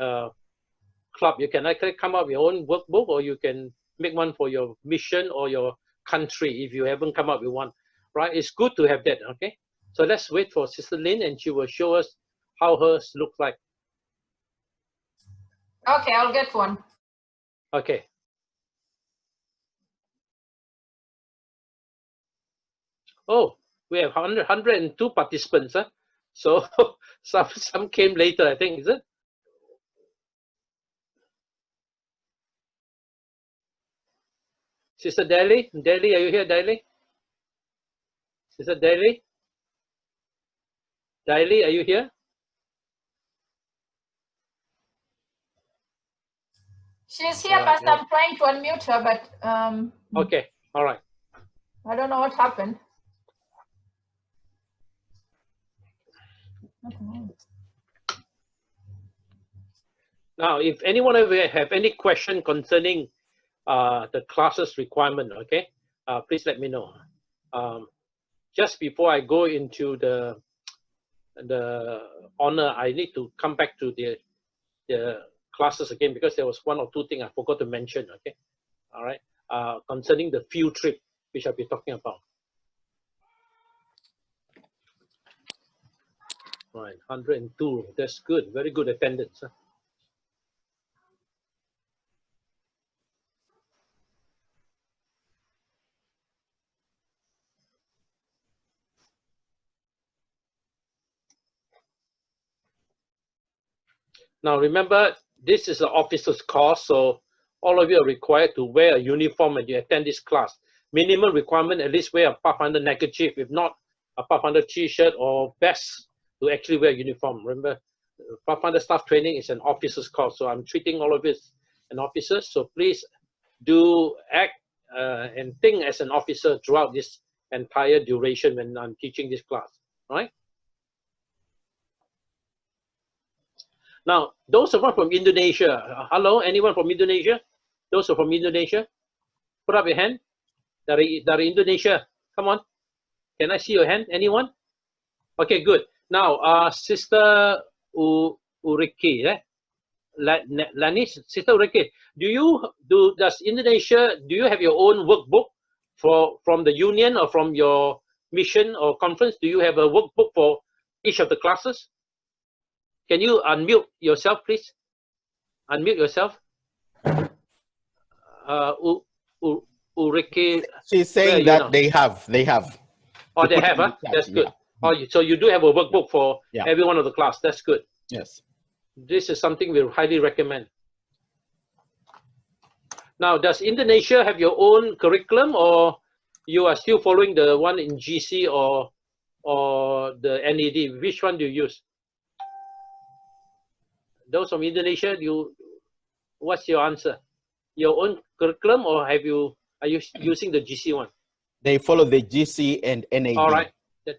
club. You can actually come up with your own workbook, or you can make one for your mission or your country if you haven't come up with one. Right? It's good to have that. Okay. So let's wait for Sister Lynn, and she will show us how hers looks like. Okay, I'll get one. Okay. Oh, we have 102 participants. Huh? So some came later, I think, is it? Sister Daly? Daly, are you here, Daly? Sister Daly? Daly, are you here? She's here, Pastor. I'm trying to unmute her, but okay, all right. I don't know what happened. Now, if anyone of you have any question concerning the classes requirement, okay, please let me know. Just before I go into the honor, I need to come back to the classes again because there was one or two things I forgot to mention, okay? All right, concerning the field trip, which I'll be talking about. Right, 102, that's good, very good attendance. Huh? Now remember, this is an officer's course, so all of you are required to wear a uniform when you attend this class. Minimum requirement, at least wear a Pathfinder neckerchief, if not a Pathfinder t-shirt, or best to actually wear a uniform. Remember, Pathfinder Staff Training is an officer's course, so I'm treating all of you as an officer, so please do act and think as an officer throughout this entire duration when I'm teaching this class, right? Now, those of us from Indonesia, hello, anyone from Indonesia? Those are from Indonesia, put up your hand. Dari Indonesia, come on. Can I see your hand? Anyone? Okay, good. Now, Sister Uriki, Lanis, Sister Uriki, does Indonesia, do you have your own workbook from the union or from your mission or conference? Do you have a workbook for each of the classes? Can you unmute yourself, please? Unmute yourself. Uriki. She's saying that they have. Oh, they have, huh? That's good. Yeah. Oh, so you do have a workbook for every one of the class. That's good. Yes. This is something we highly recommend. Now, does Indonesia have your own curriculum, or you are still following the one in GC or the NED? Which one do you use? Those from Indonesia, what's your answer? Your own curriculum, or are you using the GC one? They follow the GC and NAD. All right,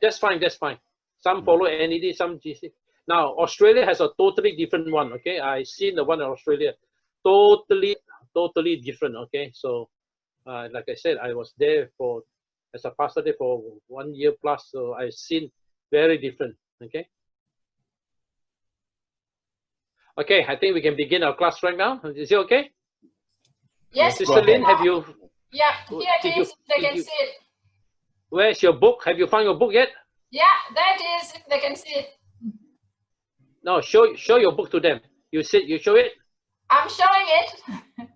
that's fine. That's fine. Some follow NAD, some GC. Now Australia has a totally different one. Okay, I seen the one in Australia, totally different. Okay, so like I said, I was there as a pastor there for 1 year plus, so I've seen very different. Okay. Okay, I think we can begin our class right now. Is it okay? Yes. Sister Lynn, have you? Yeah, here it is. They can see it. Where's your book? Have you found your book yet? Yeah, that is. They can see it. No, show your book to them. You show it. I'm showing it.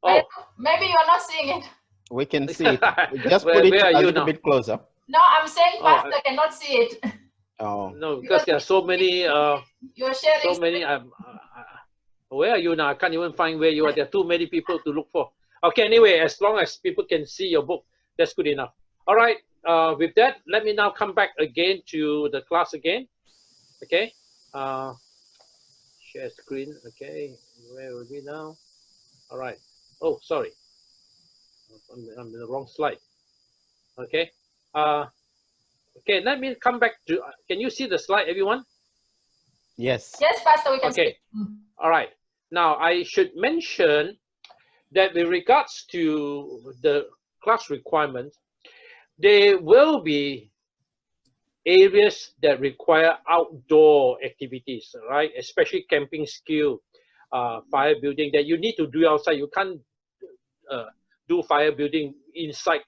Oh, maybe you're not seeing it. We can see it. Just put it a little bit closer. No, I'm saying Pastor cannot see it. Oh. No, because there are so many. You're sharing. So many. Where are you now? I can't even find where you are. There are too many people to look for. Okay, anyway, as long as people can see your book, that's good enough. All right. With that, let me now come back again to the class again. Okay. Share screen. Okay. Where will we now? All right. Oh, sorry. I'm in the wrong slide. Okay. Okay, let me come back to, can you see the slide, everyone? Yes. Yes, Pastor, we can Okay. see. All right. Now, I should mention that with regards to the class requirements, there will be areas that require outdoor activities, right? Especially camping skill, fire building, that you need to do outside. You can't do fire building inside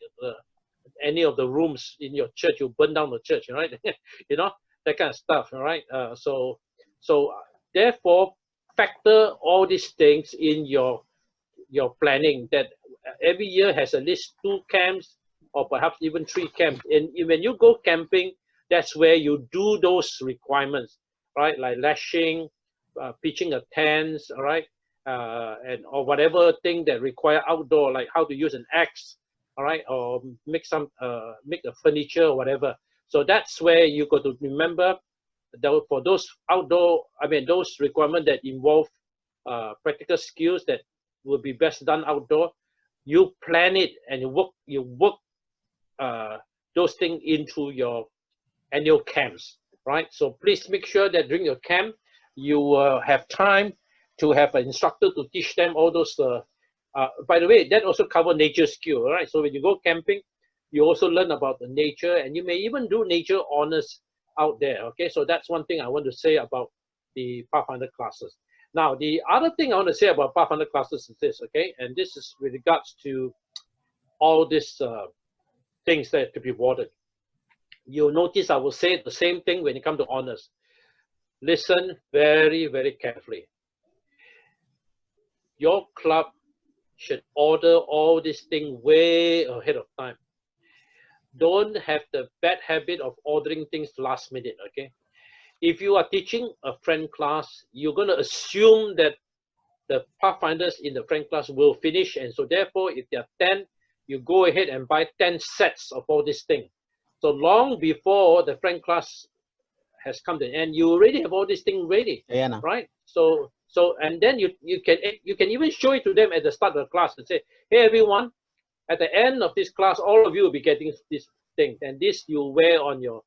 any of the rooms in your church. You burn down the church, right? You know, that kind of stuff, all right? So therefore, factor all these things in your planning, that every year has at least 2 camps or perhaps even 3 camps. And when you go camping, that's where you do those requirements, right? Like lashing, pitching a tent, all right? And or whatever thing that require outdoor, like how to use an axe, all right? Or make a furniture or whatever. So that's where you got to remember that for those outdoor, those requirements that involve practical skills that will be best done outdoor, you plan it and you work those things into your annual camps, right? So please make sure that during your camp you have time to have an instructor to teach them all those. By the way, that also covers nature skill, right? So when you go camping, you also learn about the nature, and you may even do nature honors out there. Okay, so that's one thing I want to say about the Pathfinder classes. Now, the other thing I want to say about Pathfinder classes is this, okay? And this is with regards to all these things that to be awarded. You'll notice I will say the same thing when it comes to honors. Listen very, very carefully. Your club should order all these things way ahead of time. Don't have the bad habit of ordering things last minute, okay? If you are teaching a friend class, you're going to assume that the Pathfinders in the friend class will finish, and so therefore, if there are 10, you go ahead and buy 10 sets of all these things. So long before the friend class has come to an end, you already have all these things ready, right? So and then you can even show it to them at the start of the class and say, hey everyone, at the end of this class, all of you will be getting this thing, and this you wear on your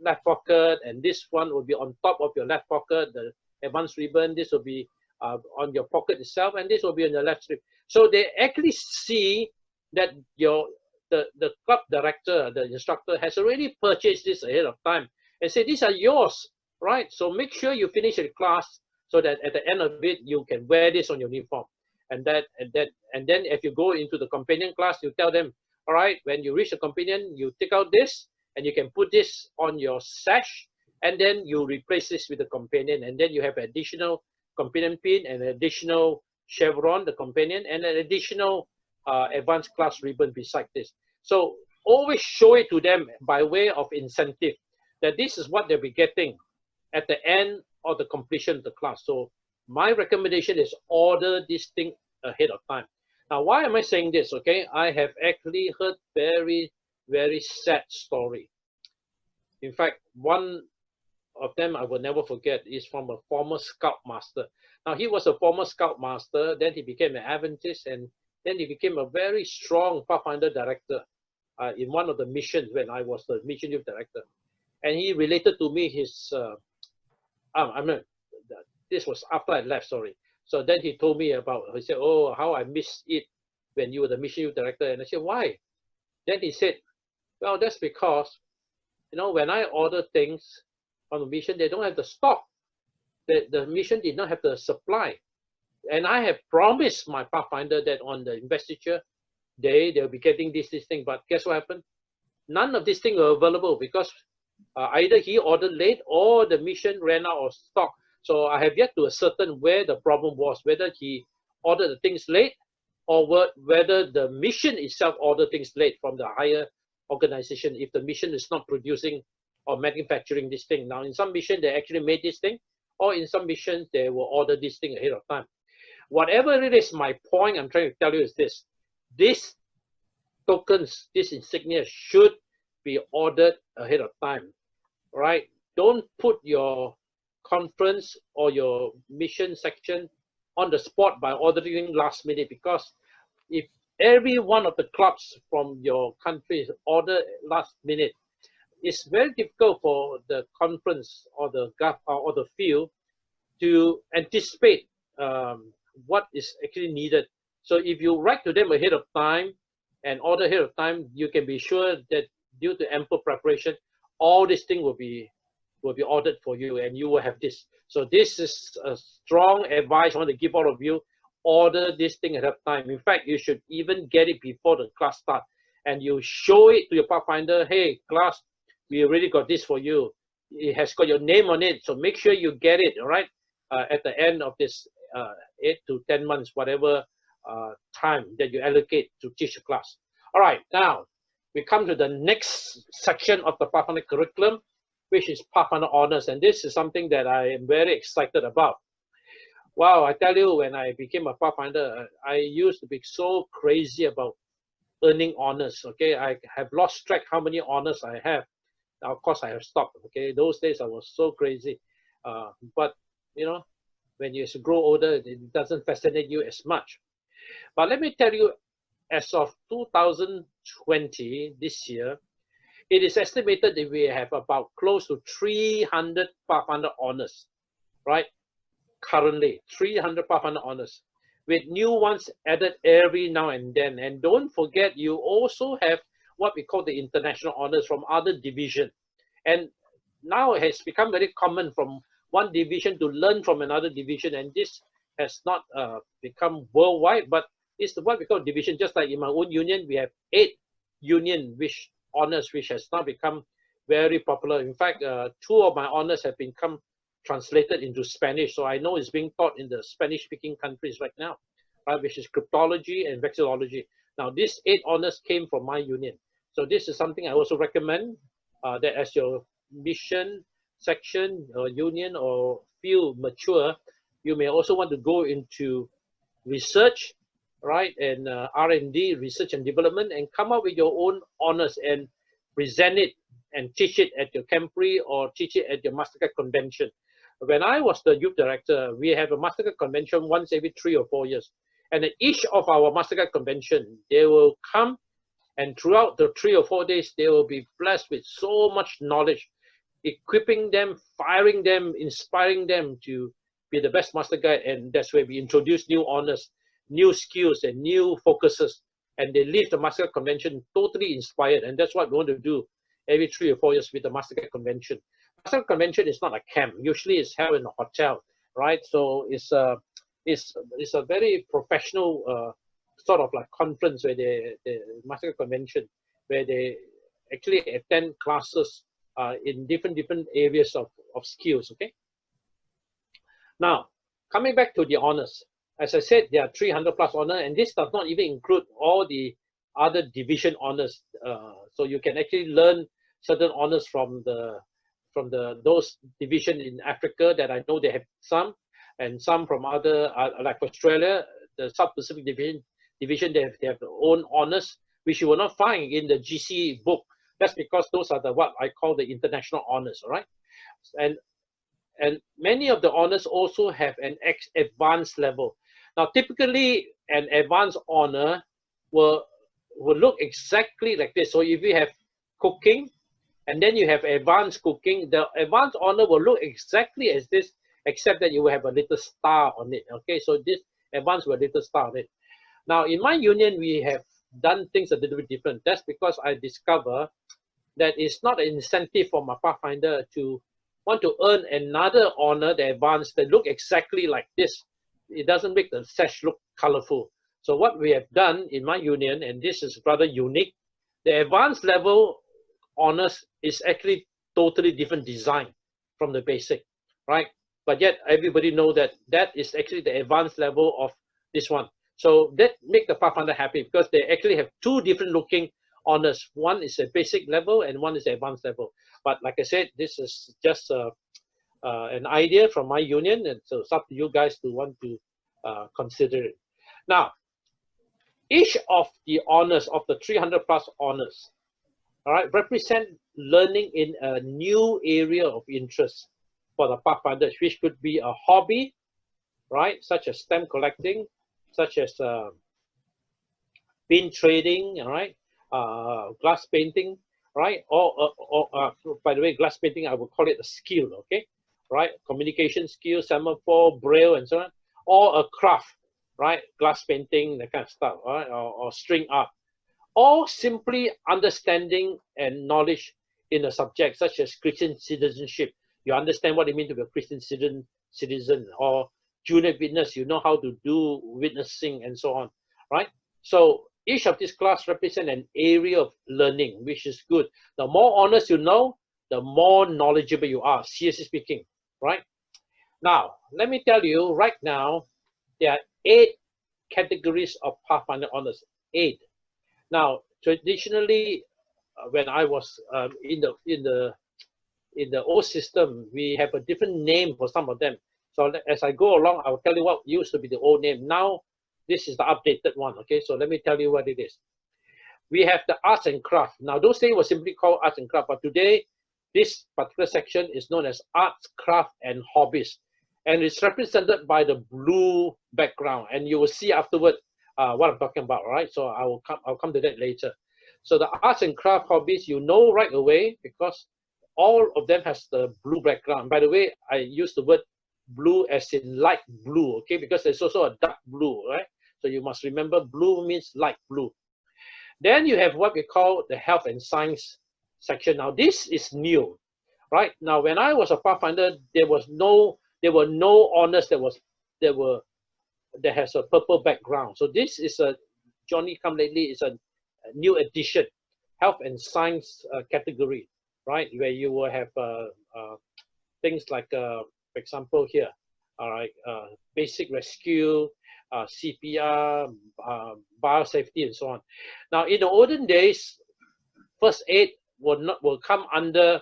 left pocket, and this one will be on top of your left pocket, the advanced ribbon, this will be on your pocket itself, and this will be on your left strip. So they actually see that the club director, the instructor, has already purchased this ahead of time and say, these are yours, right? So make sure you finish the class so that at the end of it, you can wear this on your uniform. And then if you go into the companion class, you tell them, all right, when you reach the companion, you take out this, and you can put this on your sash, and then you replace this with the companion, and then you have additional companion pin, and additional chevron, the companion, and an additional advanced class ribbon beside this. So always show it to them by way of incentive, that this is what they'll be getting at the end of the completion of the class. So my recommendation is order this thing ahead of time. Now, why am I saying this? Okay, I have actually heard very, very sad story. In fact, one of them I will never forget is from a former Scout Master. Now, he was a former Scout Master, then he became an Adventist, and then he became a very strong Pathfinder director in one of the missions when I was the mission youth director. And he related to me his, this was after I left, sorry. So then he told me about, he said, oh, how I missed it when you were the mission youth director. And I said, why? Then he said, well, that's because, you know, when I order things on the mission, they don't have the stock. The mission did not have the supply. And I have promised my Pathfinder that on the investiture day, they'll be getting this thing. But guess what happened? None of these things were available because either he ordered late or the mission ran out of stock. So I have yet to ascertain where the problem was, whether he ordered the things late or whether the mission itself ordered things late from the higher organization if the mission is not producing or manufacturing this thing. Now, in some mission, they actually made this thing, or in some missions, they will order this thing ahead of time. Whatever it is, my point I'm trying to tell you is this. These tokens, this insignia should be ordered ahead of time, right? Don't put your conference or your mission section on the spot by ordering last minute, because if every one of the clubs from your country order last minute. It's very difficult for the conference or the field to anticipate what is actually needed. So if you write to them ahead of time and order ahead of time, you can be sure that due to ample preparation, all this thing will be ordered for you, and you will have this. So this is a strong advice I want to give all of you. Order this thing ahead of time. In fact, you should even get it before the class starts, and you show it to your Pathfinder. Hey, class, we already got this for you. It has got your name on it, so make sure you get it, all right, at the end of this 8 to 10 months, whatever time that you allocate to teach a class. All right, now we come to the next section of the Pathfinder curriculum, which is Pathfinder Honors, and this is something that I am very excited about. Wow, I tell you, when I became a Pathfinder, I used to be so crazy about earning honors. Okay, I have lost track how many honors I have. Now, of course, I have stopped. Okay, those days I was so crazy, but you know, when you grow older, it doesn't fascinate you as much. But let me tell you, as of 2020, this year, it is estimated that we have about close to 300 Pathfinder honors, right? Currently, 300 Pathfinder honors, with new ones added every now and then. And don't forget, you also have what we call the international honors from other divisions. And now it has become very common from one division to learn from another division, and this has not become worldwide, but it's what we call division. Just like in my own union, we have 8 union honors, which has now become very popular. In fact, 2 of my honors have become translated into Spanish, so I know it's being taught in the Spanish-speaking countries right now, right? Which is cryptology and vexillology. Now, these 8 honors came from my union, so this is something I also recommend that as your mission, section, or union, or field mature, you may also want to go into research, right, and R&D, research and development, and come up with your own honors and present it and teach it at your Campree or teach it at your Mastercard convention. When I was the youth director, we have a Mastercard convention once every 3 or 4 years. And at each of our Mastercard convention, they will come, and throughout the 3 or 4 days, they will be blessed with so much knowledge, equipping them, firing them, inspiring them to be the best master guide. And that's where we introduce new honors, new skills, and new focuses. And they leave the Mastercard convention totally inspired. And that's what we want to do every 3 or 4 years with the Mastercard convention. Mastercard convention is not a camp. Usually it's held in a hotel, right? So it's a very professional sort of like conference where the Mastercard convention, where they actually attend classes in different areas of skills. Okay. Now, coming back to the honors, as I said, there are 300 plus honors, and this does not even include all the other division honors. So you can actually learn certain honors from those division in Africa that I know they have some, and some from other like Australia, the South Pacific division they have their own honors, which you will not find in the GC book. That's because those are what I call the international honors, all right? And many of the honors also have an advanced level. Now, typically, an advanced honor will look exactly like this. So if you have cooking, and then you have advanced cooking, the advanced honor will look exactly as this, except that you will have a little star on it. Okay, so this advanced with a little star on it. Now, in my union, we have done things a little bit different. That's because I discover that it's not an incentive for my Pathfinder to want to earn another honor, the advanced, that look exactly like this. It doesn't make the sash look colorful. So what we have done in my union, and this is rather unique, the advanced level honors is actually totally different design from the basic, right? But yet everybody know that that is actually the advanced level of this one. So that make the Pathfinder happy, because they actually have 2 different looking honors. One is a basic level and one is advanced level. But like I said, this is just an idea from my union, and so it's up to you guys to want to consider it. Now, each of the honors of the 300 plus honors, all right, represent learning in a new area of interest for the Pathfinders, which could be a hobby, right, such as stamp collecting, such as bin trading, all right, glass painting, right, or by the way, glass painting, I would call it a skill, okay, right, communication skill, semaphore, braille, and so on, or a craft, right, glass painting, that kind of stuff, all right, or string art, or simply understanding and knowledge in a subject such as Christian citizenship. You understand what it means to be a Christian citizen, or junior witness, you know how to do witnessing and so on, right? So each of these class represent an area of learning, which is good. The more honors you know, the more knowledgeable you are, seriously speaking, right? Now, let me tell you right now, there are 8 categories of Pathfinder honors, 8. Now, traditionally, when I was in the old system, we have a different name for some of them. So as I go along, I'll tell you what used to be the old name. Now, this is the updated one. Okay, so let me tell you what it is. We have the arts and craft. Now, those days were simply called arts and craft, but today, this particular section is known as arts, craft, and hobbies, and it's represented by the blue background. And you will see afterward what I'm talking about, right? So I'll come to that later. So the arts and craft hobbies, you know right away, because all of them has the blue background. By the way, I use the word blue as in light blue, okay? Because there's also a dark blue, right? So you must remember blue means light blue. Then you have what we call the health and science section. Now this is new, right? Now when I was a Pathfinder, there were no honors that has a purple background. So this is a Johnny come lately is a new addition, health and science category, right? Where you will have things like, for example, here, all right, basic rescue, CPR, biosafety, and so on. Now, in the olden days, first aid will come under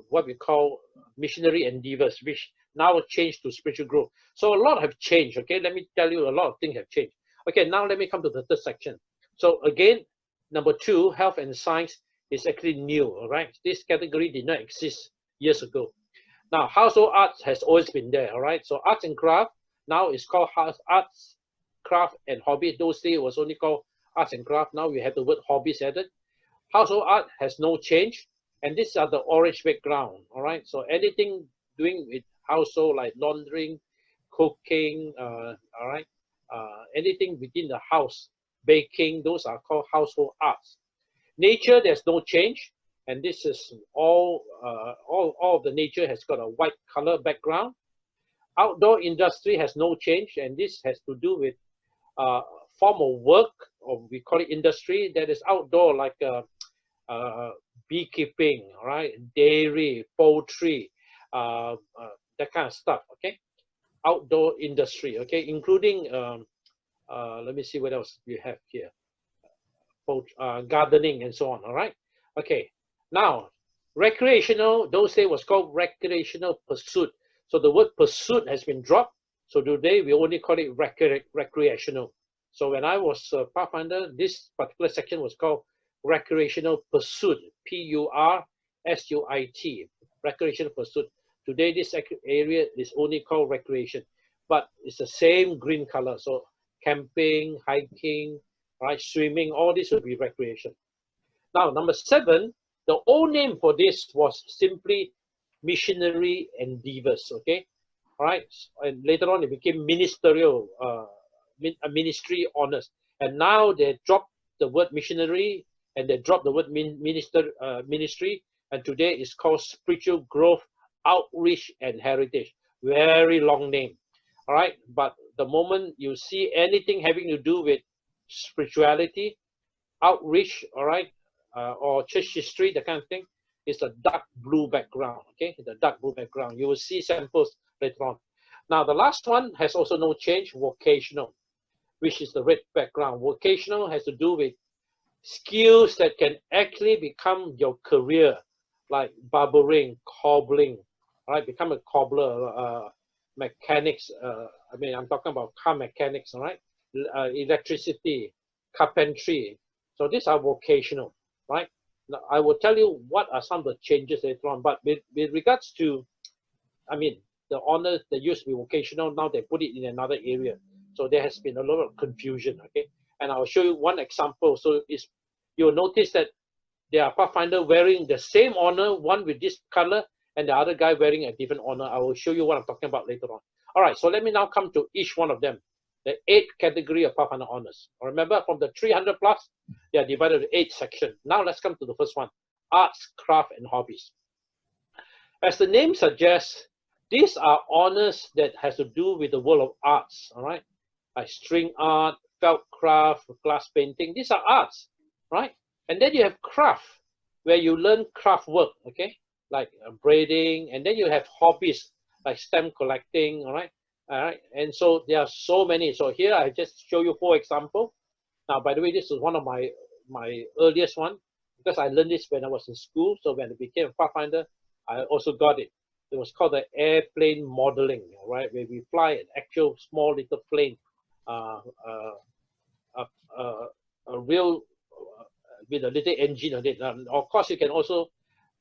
what we call missionary endeavors, which now changed to spiritual growth. So a lot have changed, okay? Let me tell you, a lot of things have changed. Okay, now let me come to the third section. So again, number 2, health and science is actually new, all right? This category did not exist years ago. Now, household arts has always been there, all right? So arts and craft, now it's called arts, craft, and hobby. Those days it was only called arts and craft. Now we have the word hobbies added. Household art has no change, and these are the orange background, all right? So anything doing with household like laundering, cooking, all right, anything within the house, baking, those are called household arts. Nature, there's no change, and this is all of the nature has got a white color background. Outdoor industry has no change, and this has to do with form of work, or we call it industry, that is outdoor, like beekeeping, all right, dairy, poultry, that kind of stuff, okay? Outdoor industry, okay, including, let me see what else we have here. Gardening and so on, all right? Okay, now, recreational, those days was called recreational pursuit. So the word pursuit has been dropped. So today we only call it recreational. So when I was a Pathfinder, this particular section was called recreational pursuit, P-U-R-S-U-I-T, recreational pursuit. Today this area is only called recreation, but it's the same green color. So camping, hiking, right, swimming, all this will be recreation. Now, number 7, the old name for this was simply missionary endeavors, okay? All right, and later on it became ministerial, ministry honors. And now they dropped the word missionary and they dropped the word ministry, and today it's called spiritual growth, outreach, and heritage. Very long name, all right? But the moment you see anything having to do with spirituality, outreach, all right, or church history, that kind of thing, it's a dark blue background, okay? The dark blue background. You will see samples later on. Now, the last one has also no change, vocational, which is the red background. Vocational has to do with skills that can actually become your career, like barbering, cobbling, all right? Become a cobbler, mechanics, I mean, I'm talking about car mechanics, all right? Electricity, carpentry. So these are vocational, right? Now, I will tell you what are some of the changes later on, but with regards to, I mean, the honors that used to be vocational, now they put it in another area. So there has been a lot of confusion, okay? and I'll show you one example. So you'll notice that there are Pathfinder wearing the same honor, one with this color, and the other guy wearing a different honor. I will show you what I'm talking about later on. All right, so let me now come to each one of them. The 8 category of Pathfinder honors. Remember, from the 300 plus, they are divided into 8 sections. Now let's come to the first one, arts, craft, and hobbies. As the name suggests, these are honors that has to do with the world of arts, all right? Like string art, felt craft, glass painting. These are arts, right? And then you have craft, where you learn craft work, okay? Like braiding, and then you have hobbies, like stamp collecting, all right? All right, and so there are so many. So here I just show you 4 examples. Now, by the way, this is one of my earliest one, because I learned this when I was in school. So when I became a Pathfinder, I also got it. It was called the airplane modeling, right? Where we fly an actual small little plane, a real with a little engine on it. Of course, you can also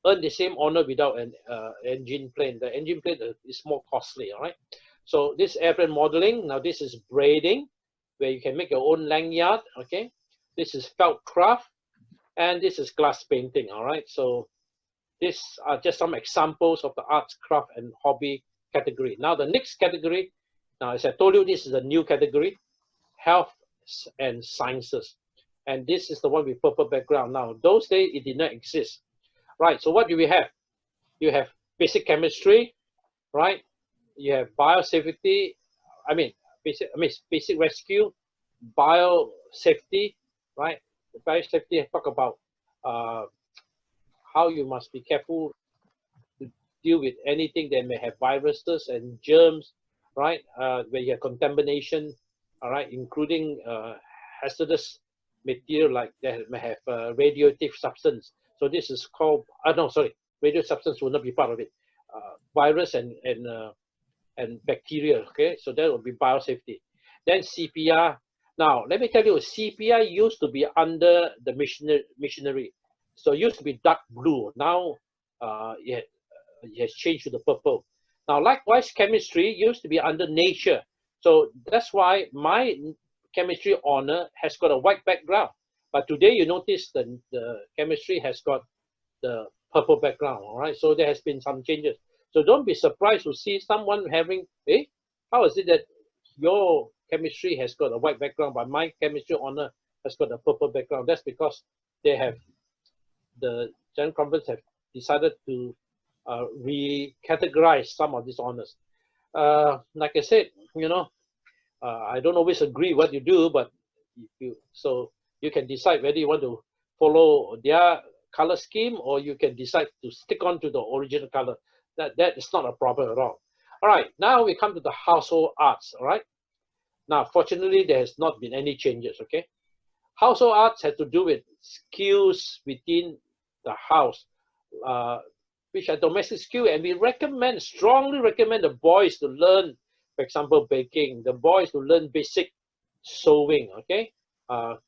earn the same honor without an engine plane. The engine plane is more costly, all right? So this airplane modeling, now this is braiding, where you can make your own lanyard, okay? This is felt craft, and this is glass painting, all right? So these are just some examples of the arts, craft, and hobby category. Now the next category, now as I told you, this is a new category, health and sciences. And this is the one with purple background. Now, those days, it did not exist. Right, so what do we have? You have basic chemistry, right? You have biosafety, basic rescue, biosafety, right? Biosafety talk about how you must be careful to deal with anything that may have viruses and germs, right? Where you have contamination, all right, including hazardous material like that may have radioactive substance. So this is called, radioactive substance will not be part of it. Virus and bacteria, okay? So that will be biosafety. Then CPR. Now, let me tell you, CPR used to be under the missionary. So it used to be dark blue. Now, it has changed to the purple. Now, likewise, chemistry used to be under nature. So that's why my chemistry honor has got a white background. But today, you notice the chemistry has got the purple background, all right? So there has been some changes. So don't be surprised to see someone having, how is it that your chemistry has got a white background, but my chemistry honor has got a purple background? That's because they have, the General Conference have decided to recategorize some of these honors. Like I said, I don't always agree what you do, but so you can decide whether you want to follow their color scheme or you can decide to stick on to the original color. That is not a problem at all. All right, now we come to the household arts, all right? Now, fortunately, there has not been any changes, okay? Household arts have to do with skills within the house, which are domestic skills, and we strongly recommend the boys to learn, for example, baking, the boys to learn basic sewing, okay?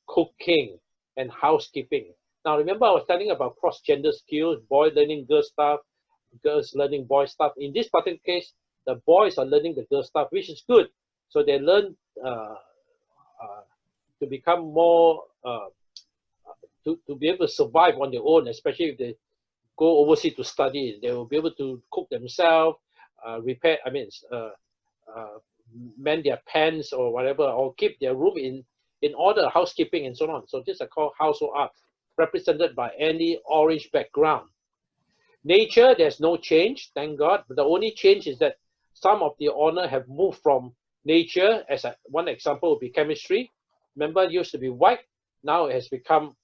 Cooking and housekeeping. Now, remember I was telling about cross-gender skills, boy learning girl stuff, girls learning boy stuff. In this particular case, the boys are learning the girl stuff, which is good. So they learn to become more, to be able to survive on their own, especially if they go overseas to study. They will be able to cook themselves, mend their pants or whatever, or keep their room in order, housekeeping and so on. So these are called household arts, represented by any orange background. Nature, there's no change, thank God. But the only change is that some of the honor have moved from nature, as one example would be chemistry. Remember, it used to be white, now it has become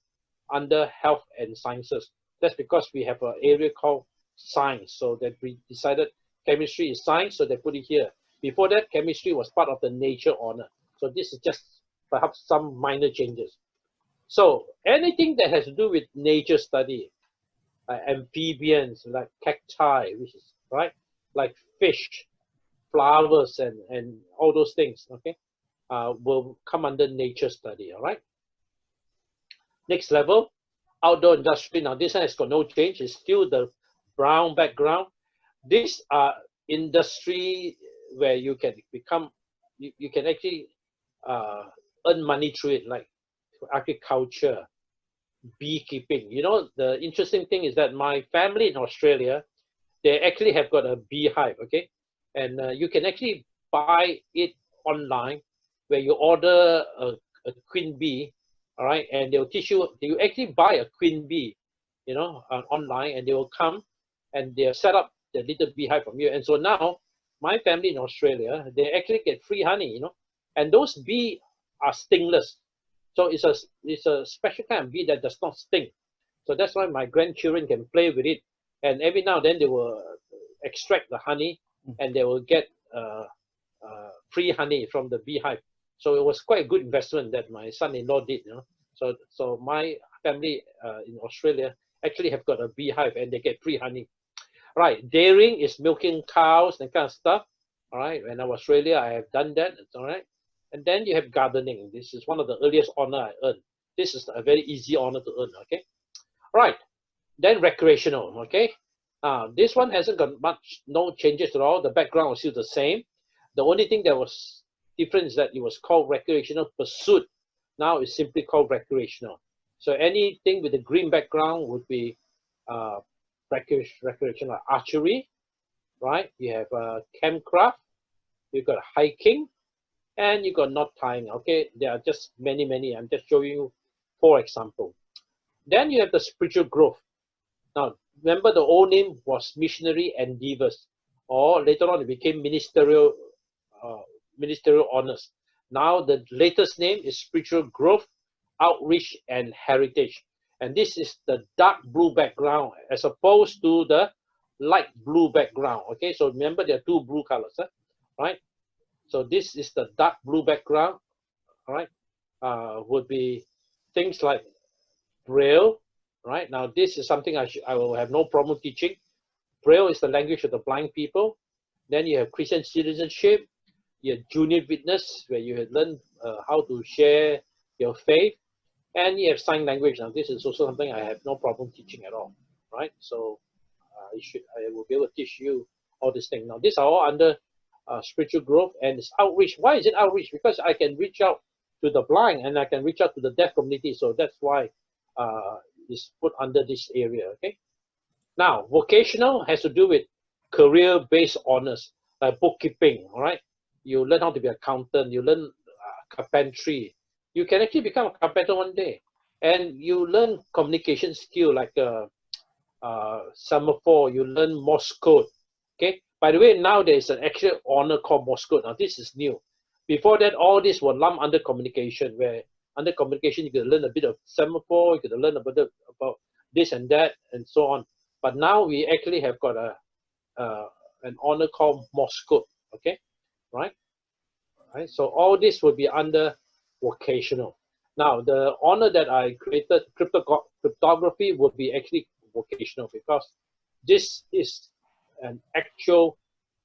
under health and sciences. That's because we have an area called science, so that we decided chemistry is science, so they put it here. Before that, chemistry was part of the nature honor. So this is just perhaps some minor changes. So anything that has to do with nature study, amphibians, like cacti, which is, right, like fish, flowers, and all those things, okay, will come under nature study, all right? Next level, outdoor industry. Now this one has got no change. It's still the brown background. These are industry where you can become, you can actually earn money through it, like agriculture, beekeeping. You know, the interesting thing is that my family in Australia, they actually have got a beehive, okay? And you can actually buy it online where you order a queen bee, all right? And they'll teach you, you actually buy a queen bee, you know, online, and they will come and they'll set up the little beehive from you. And so now, my family in Australia, they actually get free honey, you know, and those bees are stingless. So it's a special kind of bee that does not sting. So that's why my grandchildren can play with it. And every now and then they will extract the honey and they will get free honey from the beehive. So it was quite a good investment that my son-in-law did, you know. So my family in Australia actually have got a beehive and they get free honey. Right, dairying is milking cows and kind of stuff. All right, when I was in Australia, I have done that. It's all right. And then you have gardening. This is one of the earliest honor I earned. This is a very easy honor to earn. Okay, all right. Then recreational. Okay, this one hasn't got no changes at all. The background was still the same. The only thing that was different is that it was called recreational pursuit. Now it's simply called recreational. So anything with a green background would be recreational archery, right? You have campcraft, you've got hiking, and you got knot tying. Okay, there are just many. I'm just showing you 4 examples. Then you have the spiritual growth. Now, remember the old name was missionary endeavors, or later on it became ministerial honors. Now the latest name is spiritual growth, outreach, and heritage. And this is the dark blue background as opposed to the light blue background. Okay, so remember there are 2 blue colors, right? So this is the dark blue background, all right? Would be things like Braille, right? Now this is something I will have no problem teaching. Braille is the language of the blind people. Then you have Christian citizenship, you have junior witness, where you have learned how to share your faith. And you have sign language. Now, this is also something I have no problem teaching at all, right? So I will be able to teach you all these things. Now, these are all under spiritual growth, and it's outreach. Why is it outreach? Because I can reach out to the blind and I can reach out to the deaf community. So that's why it's put under this area, okay? Now, vocational has to do with career-based honors, like bookkeeping, all right? You learn how to be an accountant, you learn carpentry. You can actually become a carpenter one day, and you learn communication skill like semaphore. You learn Morse code. Okay. By the way, now there is an actual honor called Morse code. Now this is new. Before that, all this were lumped under communication. Where under communication you could learn a bit of semaphore, you could learn a bit about this and that, and so on. But now we actually have got an honor called Morse code. Okay, right? Right. So all this will be under vocational. Now, the honor that I created, cryptography, would be actually vocational because this is an actual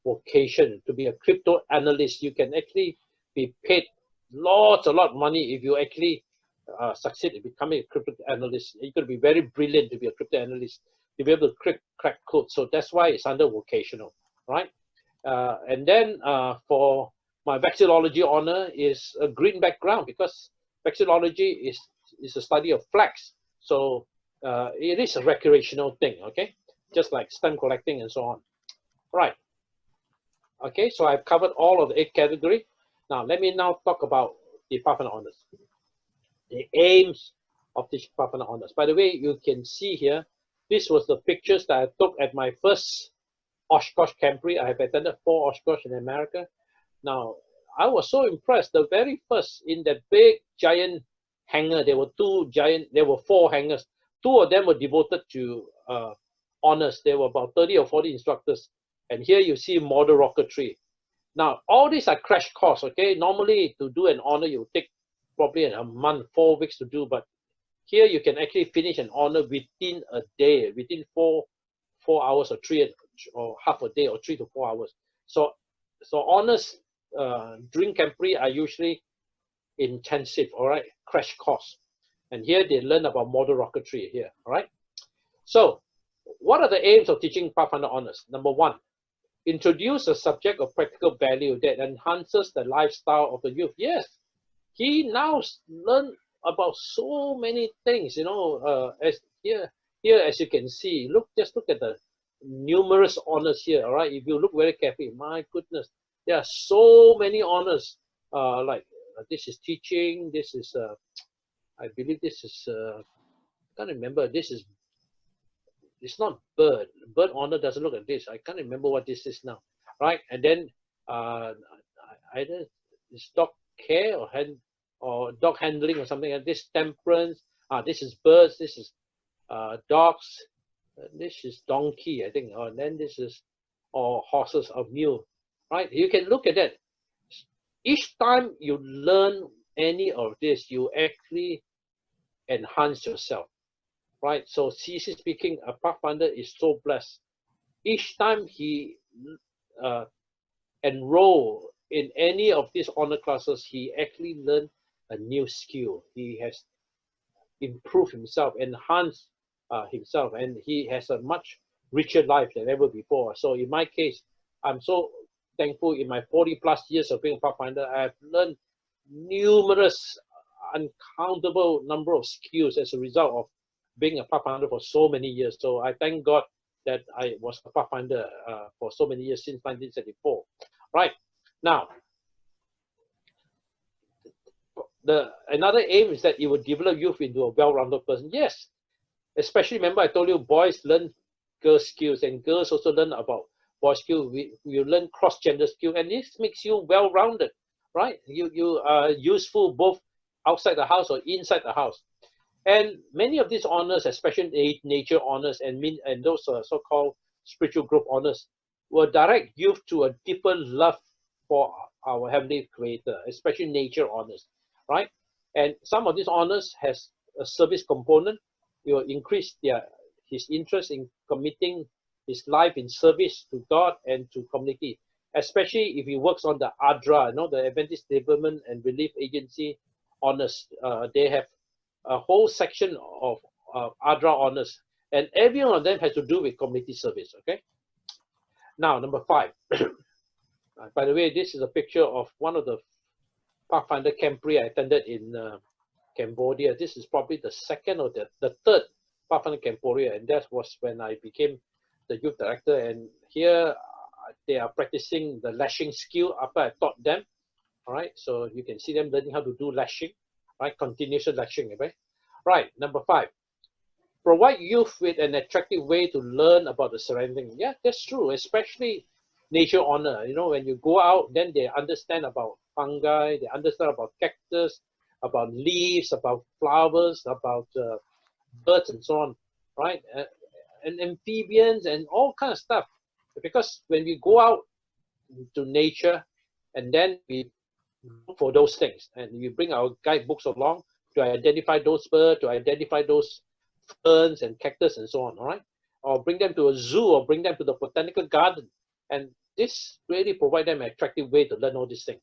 vocation. To be a crypto analyst, you can actually be paid a lot of money if you actually succeed in becoming a crypto analyst. You're going to be very brilliant to be a crypto analyst, to be able to crack code. So that's why it's under vocational, right? And then for my vexillology honor is a green background because vexillology is a study of flax. So it is a recreational thing, okay? Just like stamp collecting and so on. Right. Okay, so I've covered all of the 8 categories. Now, let me now talk about the Pathfinder honors. The aims of this Pathfinder honors. By the way, you can see here, this was the pictures that I took at my first Oshkosh Campree. I have attended 4 Oshkosh in America. Now, I was so impressed. The very first, in that big giant hangar, there were 4 hangars. 2 of them were devoted to honors. There were about 30 or 40 instructors. And here you see model rocketry. Now, all these are crash course, okay? Normally, to do an honor, you take probably a month, 4 weeks to do. But here you can actually finish an honor within a day, within 4 hours or 3 or half a day or 3 to 4 hours. So honors during Campree are usually intensive, all right, crash course. And here they learn about model rocketry here, all right? So what are the aims of teaching Pathfinder honors? Number 1, introduce a subject of practical value that enhances the lifestyle of the youth. Yes, he now learn about so many things, as here as you can see, just look at the numerous honors here, all right? If you look very carefully, my goodness, there are so many honors. This is teaching, this is, I believe this is, I can't remember, it's not bird. Bird honor doesn't look like this. I can't remember what this is now, right? And then either it's dog care or dog handling or something like this. Temperance. This is birds. This is dogs. This is donkey, I think. And then this is horses or mule, right? You can look at that. Each time you learn any of this, you actually enhance yourself. Right, so CC speaking, a Pathfinder is so blessed. Each time he enroll in any of these honor classes, he actually learned a new skill. He has improved himself, enhanced himself, and he has a much richer life than ever before. So in my case, I'm so thankful. In my 40+ years of being a Pathfinder, I have learned numerous, uncountable number of skills as a result of being a Pathfinder for so many years. So I thank God that I was a Pathfinder for so many years since 1974. Right, now, another aim is that it will develop youth into a well-rounded person. Yes, especially remember I told you boys learn girls' skills and girls also learn about boys' skills. We learn cross-gender skills, and this makes you well-rounded, right? You are useful both outside the house or inside the house. And many of these honors, especially nature honors and those so-called spiritual growth honors, will direct youth to a deeper love for our Heavenly Creator, especially nature honors, right? And some of these honors has a service component. It will increase his interest in committing his life in service to God and to community, especially if he works on the ADRA, the Adventist Development and Relief Agency honors. They have a whole section of ADRA honors, and every one of them has to do with community service, okay? Now, number 5. By the way, this is a picture of one of the Pathfinder Campree I attended in Cambodia. This is probably the second or the third Pathfinder Cambodia, and that was when I became the youth director. And here they are practicing the lashing skill after I taught them, all right? So you can see them learning how to do lashing, right? Continuous lashing, right? Right, number 5. Provide youth with an attractive way to learn about the surrounding. Yeah, that's true, especially nature honor. When you go out, then they understand about fungi, they understand about cactus, about leaves, about flowers, about birds and so on, right? And amphibians and all kinds of stuff. Because when we go out to nature and then we look for those things, and we bring our guidebooks along to identify those birds, to identify those ferns and cactus and so on, all right? Or bring them to a zoo or bring them to the botanical garden. And this really provides them an attractive way to learn all these things.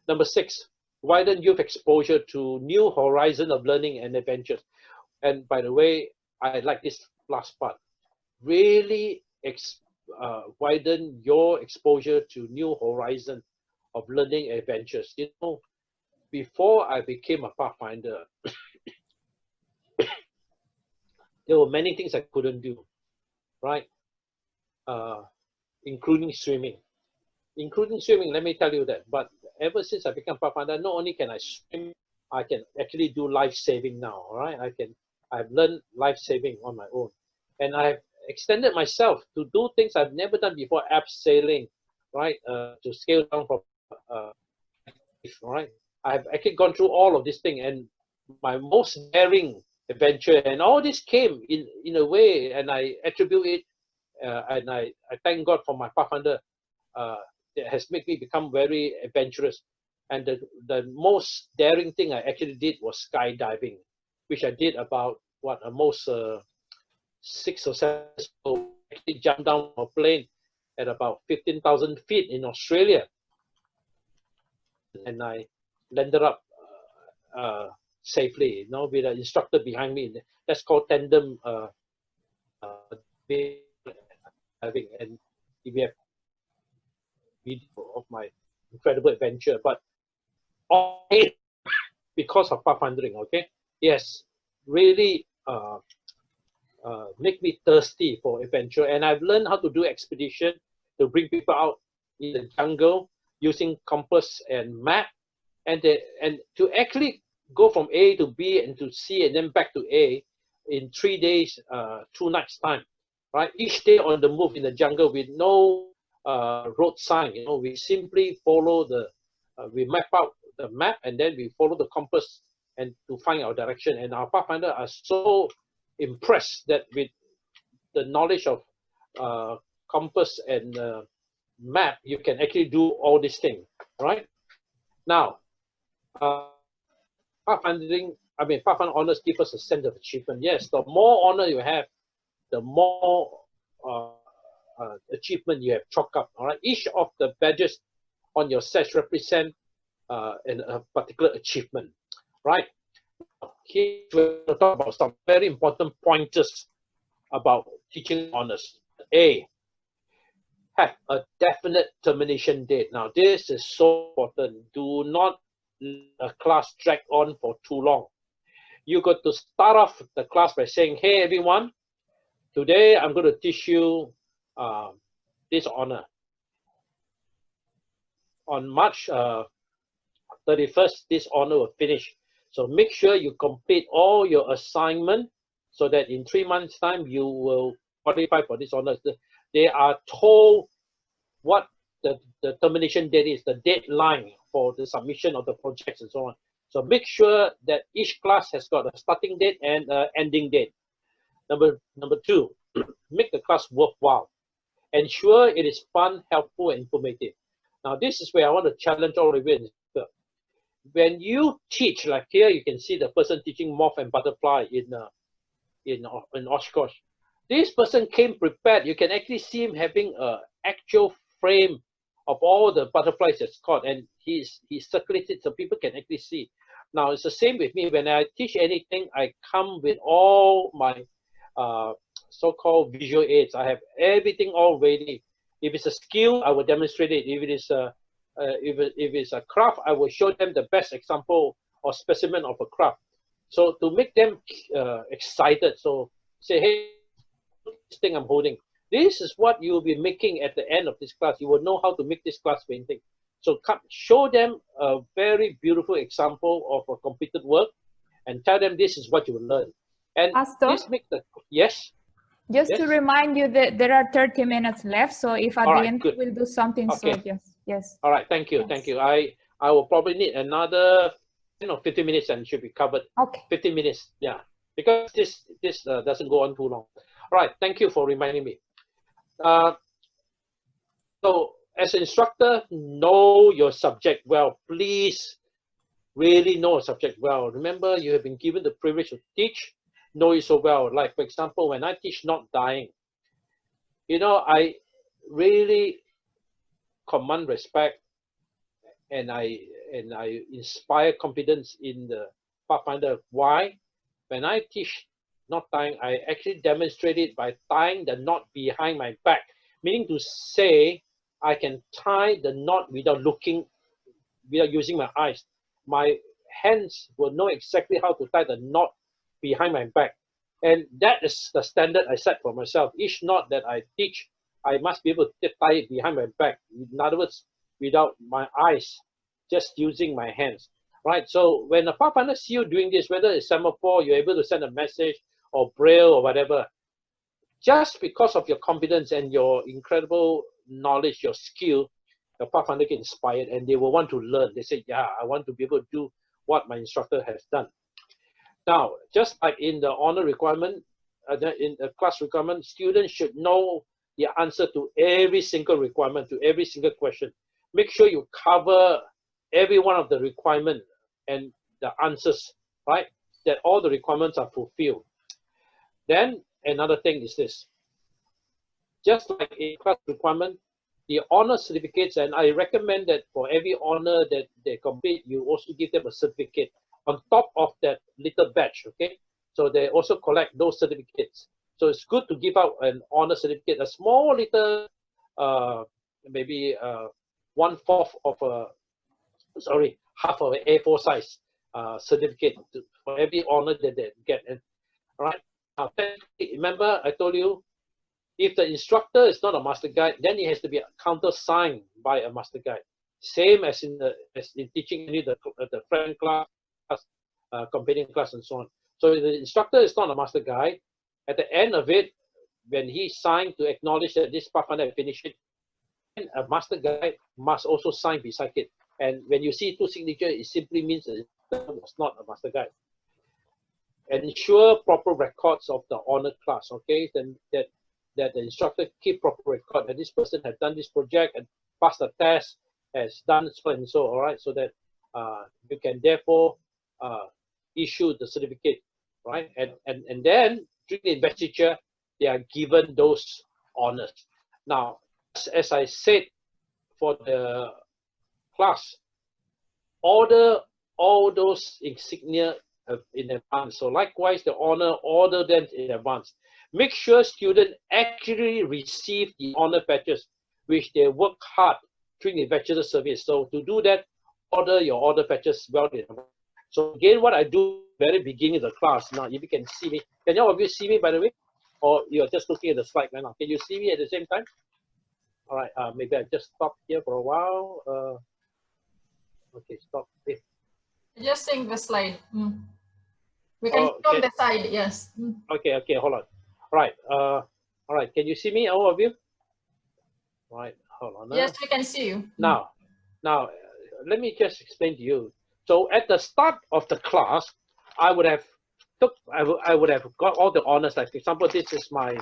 Number 6, widen youth exposure to new horizon of learning and adventures. And by the way, I like this last part. Really widen your exposure to new horizon of learning and adventures. Before I became a Pathfinder, there were many things I couldn't do, right? Including swimming. Let me tell you that. But ever since I became Pathfinder, not only can I swim, I can actually do life saving now, all right? I've learned life saving on my own. And I've extended myself to do things I've never done before, abseiling, right? To scale down from, all right? I've actually gone through all of this thing, and my most daring adventure, and all this came in a way, and I attribute it, and I thank God for my Pathfinder that has made me become very adventurous. And the most daring thing I actually did was skydiving, which I did about almost 6 or 7 years ago. I actually jumped down a plane at about 15,000 feet in Australia, and I landed up safely, with an instructor behind me. That's called tandem diving. And if you have video of my incredible adventure, but all because of pathfinding, okay? Yes, really make me thirsty for adventure. And I've learned how to do expedition to bring people out in the jungle using compass and map, and to actually go from A to B and to C and then back to A in 3 days, 2 nights time, right? Each day on the move in the jungle with no road sign, you know, we simply follow the, we map out the map and then we follow the compass and to find our direction. And our Pathfinder are so impressed that with the knowledge of compass and map, you can actually do all these things, right? Now, Pathfinding, Pathfinder honors give us a sense of achievement. Yes, the more honor you have, the more achievement you have chalked up. All right, each of the badges on your sash represent a particular achievement, right? Here we'll talk about some very important pointers about teaching honors. A, have a definite termination date. Now, this is so important. Do not let a class drag on for too long. You got to start off the class by saying, hey, everyone, today I'm going to teach you this honor. On March 31st, this honor will finish. So make sure you complete all your assignment so that in 3 months' time, you will qualify for this honor. They are told what the termination date is, the deadline for the submission of the projects and so on. So make sure that each class has got a starting date and an ending date. Number 2, make the class worthwhile. Ensure it is fun, helpful, and informative. Now, this is where I want to challenge all of you. When you teach, like here, you can see the person teaching moth and butterfly in Oshkosh. This person came prepared. You can actually see him having an actual frame of all the butterflies that's caught, and he circulated so people can actually see. Now, it's the same with me. When I teach anything, I come with all my so-called visual aids. I have everything all ready. If it's a skill, I will demonstrate it. If it is if it's a craft, I will show them the best example or specimen of a craft. So to make them excited, so say, hey, this thing I'm holding, this is what you will be making at the end of this class. You will know how to make this glass painting. So show them a very beautiful example of a completed work and tell them this is what you will learn. And this make the, yes? Just to remind you that there are 30 minutes left. So if at the end we'll do something, okay. So yes. All right, thank you, yes. Thank you. I will probably need another 50 minutes and should be covered. Okay. 15 minutes, yeah, because this doesn't go on too long. All right, thank you for reminding me. So as an instructor, know your subject well. Please really know a subject well. Remember, you have been given the privilege to teach. Know it so well. Like, for example, when I teach not dying, you know, I really command respect and I inspire confidence in the Pathfinder. Why? When I teach not tying, I actually demonstrate it by tying the knot behind my back, meaning to say I can tie the knot without looking, without using my eyes. My hands will know exactly how to tie the knot behind my back. And that is the standard I set for myself. Each knot that I teach, I must be able to tie it behind my back. In other words, without my eyes, just using my hands, right? So when a Pathfinder sees you doing this, whether it's semaphore, you're able to send a message or braille or whatever, just because of your confidence and your incredible knowledge, your skill, the Pathfinder get inspired and they will want to learn. They say, yeah, I want to be able to do what my instructor has done. Now, just like in the honor requirement, in the class requirement, students should know the answer to every single requirement, to every single question. Make sure you cover every one of the requirements and the answers, right? That all the requirements are fulfilled. Then another thing is this. Just like in class requirement, the honor certificates, and I recommend that for every honor that they complete, you also give them a certificate on top of that little badge, okay? So they also collect those certificates. So it's good to give out an honor certificate, a small little, maybe 1/4 of a, sorry, half of an A4 size certificate for every honor that they get. And, all right. Now, remember, I told you, if the instructor is not a master guide, then it has to be countersigned by a master guide. Same as in teaching any the friend class, companion class, and so on. So if the instructor is not a master guide, at the end of it, when he signed to acknowledge that this Pathfinder finished it, then a master guide must also sign beside it. And when you see two signatures, it simply means that it was not a master guide. Ensure proper records of the honor class, okay? Then that the instructor keep proper record that this person has done this project and passed the test, has done so and so, all right? So that you can therefore issue the certificate, right? And then during the investiture, they are given those honors. Now, as I said, for the class, order all those insignia in advance. So likewise, the honor, order them in advance. Make sure students actually receive the honor badges, which they work hard during the bachelor service. So to do that, order your order badges well in advance. So again, what I do very beginning of the class. Now, if you can see me, can all of you see me, by the way? Or you're just looking at the slide right now? Can you see me at the same time? All right, maybe I just stop here for a while. Okay, stop. Just seeing the slide. We can show the side, yes. Okay, hold on. All right, can you see me, all of you? All right, hold on. Yes, we can see you. Now, let me just explain to you. So at the start of the class, I would have got all the honors. Like for example, this is my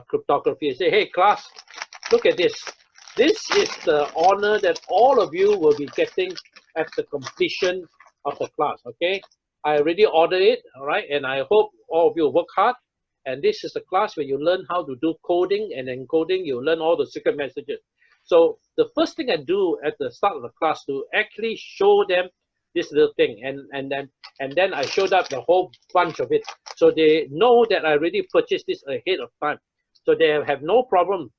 cryptography. I say, hey class, look at this. This is the honor that all of you will be getting at the completion of the class. Okay, I already ordered it. All right, and I hope all of you work hard. And this is the class where you learn how to do coding and encoding. You learn all the secret messages. So the first thing I do at the start of the class to actually show them this little thing, and then I showed up the whole bunch of it, so they know that I already purchased this ahead of time, so they have no problem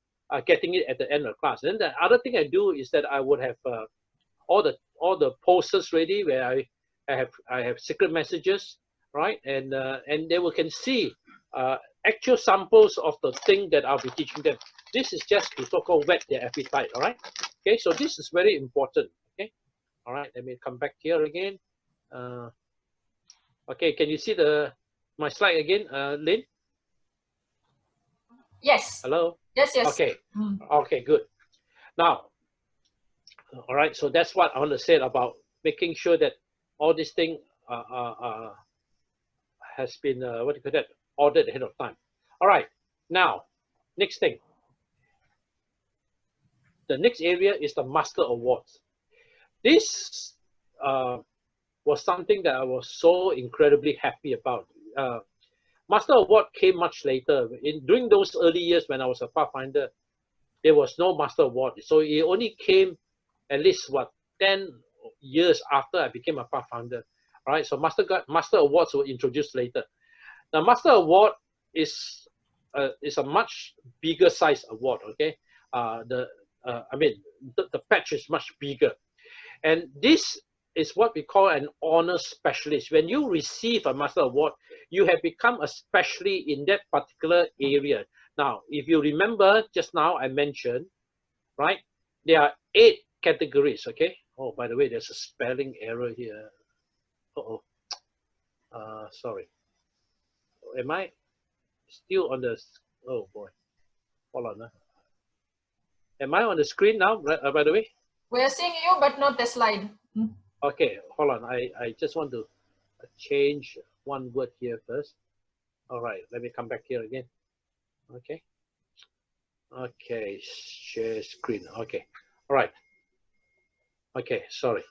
getting it at the end of the class. And then the other thing I do is that I would have all the posters ready where I have secret messages, right? And they can see actual samples of the thing that I'll be teaching them. This is just to so-called whet their appetite, all right? Okay, so this is very important. Okay, all right. Let me come back here again. Okay, can you see my slide again, Lynn? Yes. Hello. Yes. Okay. Okay, good. Now, all right. So that's what I want to say about making sure that all this thing has been what do you call that, ordered ahead of time. All right. Now, next thing. The next area is the Master Awards. This was something that I was so incredibly happy about. Master Award came much later. During those early years when I was a Pathfinder, there was no Master Award. So it only came at least, 10 years after I became a Pathfinder. All right, so Master Awards were introduced later. Now, Master Award is a much bigger size award, okay? The patch is much bigger. And this is what we call an honor specialist. When you receive a Master Award, you have become a specialist in that particular area. Now, if you remember just now, I mentioned, right, there are 8 categories, okay? Oh, by the way, there's a spelling error here. Sorry. Am I still on the, oh boy, hold on. Am I on the screen now, by the way? We are seeing you, but not the slide. Okay, hold on. I just want to change one word here first. All right, let me come back here again. Okay. Okay, share screen. Okay, all right. Okay, sorry.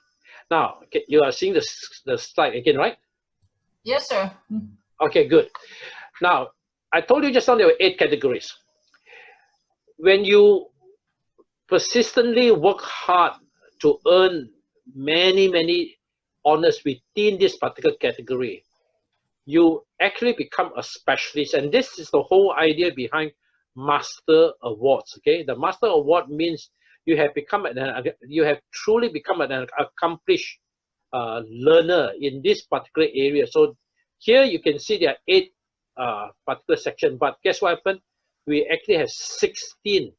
Now, okay, you are seeing the slide again, right? Yes, sir. Okay, good. Now, I told you just now there were 8 categories. When you persistently work hard to earn many honors within this particular category, you actually become a specialist. And this is the whole idea behind Master Awards. Okay, the Master Award means you have truly become an accomplished learner in this particular area. So here you can see there are 8 particular sections, but guess what happened? We actually have 16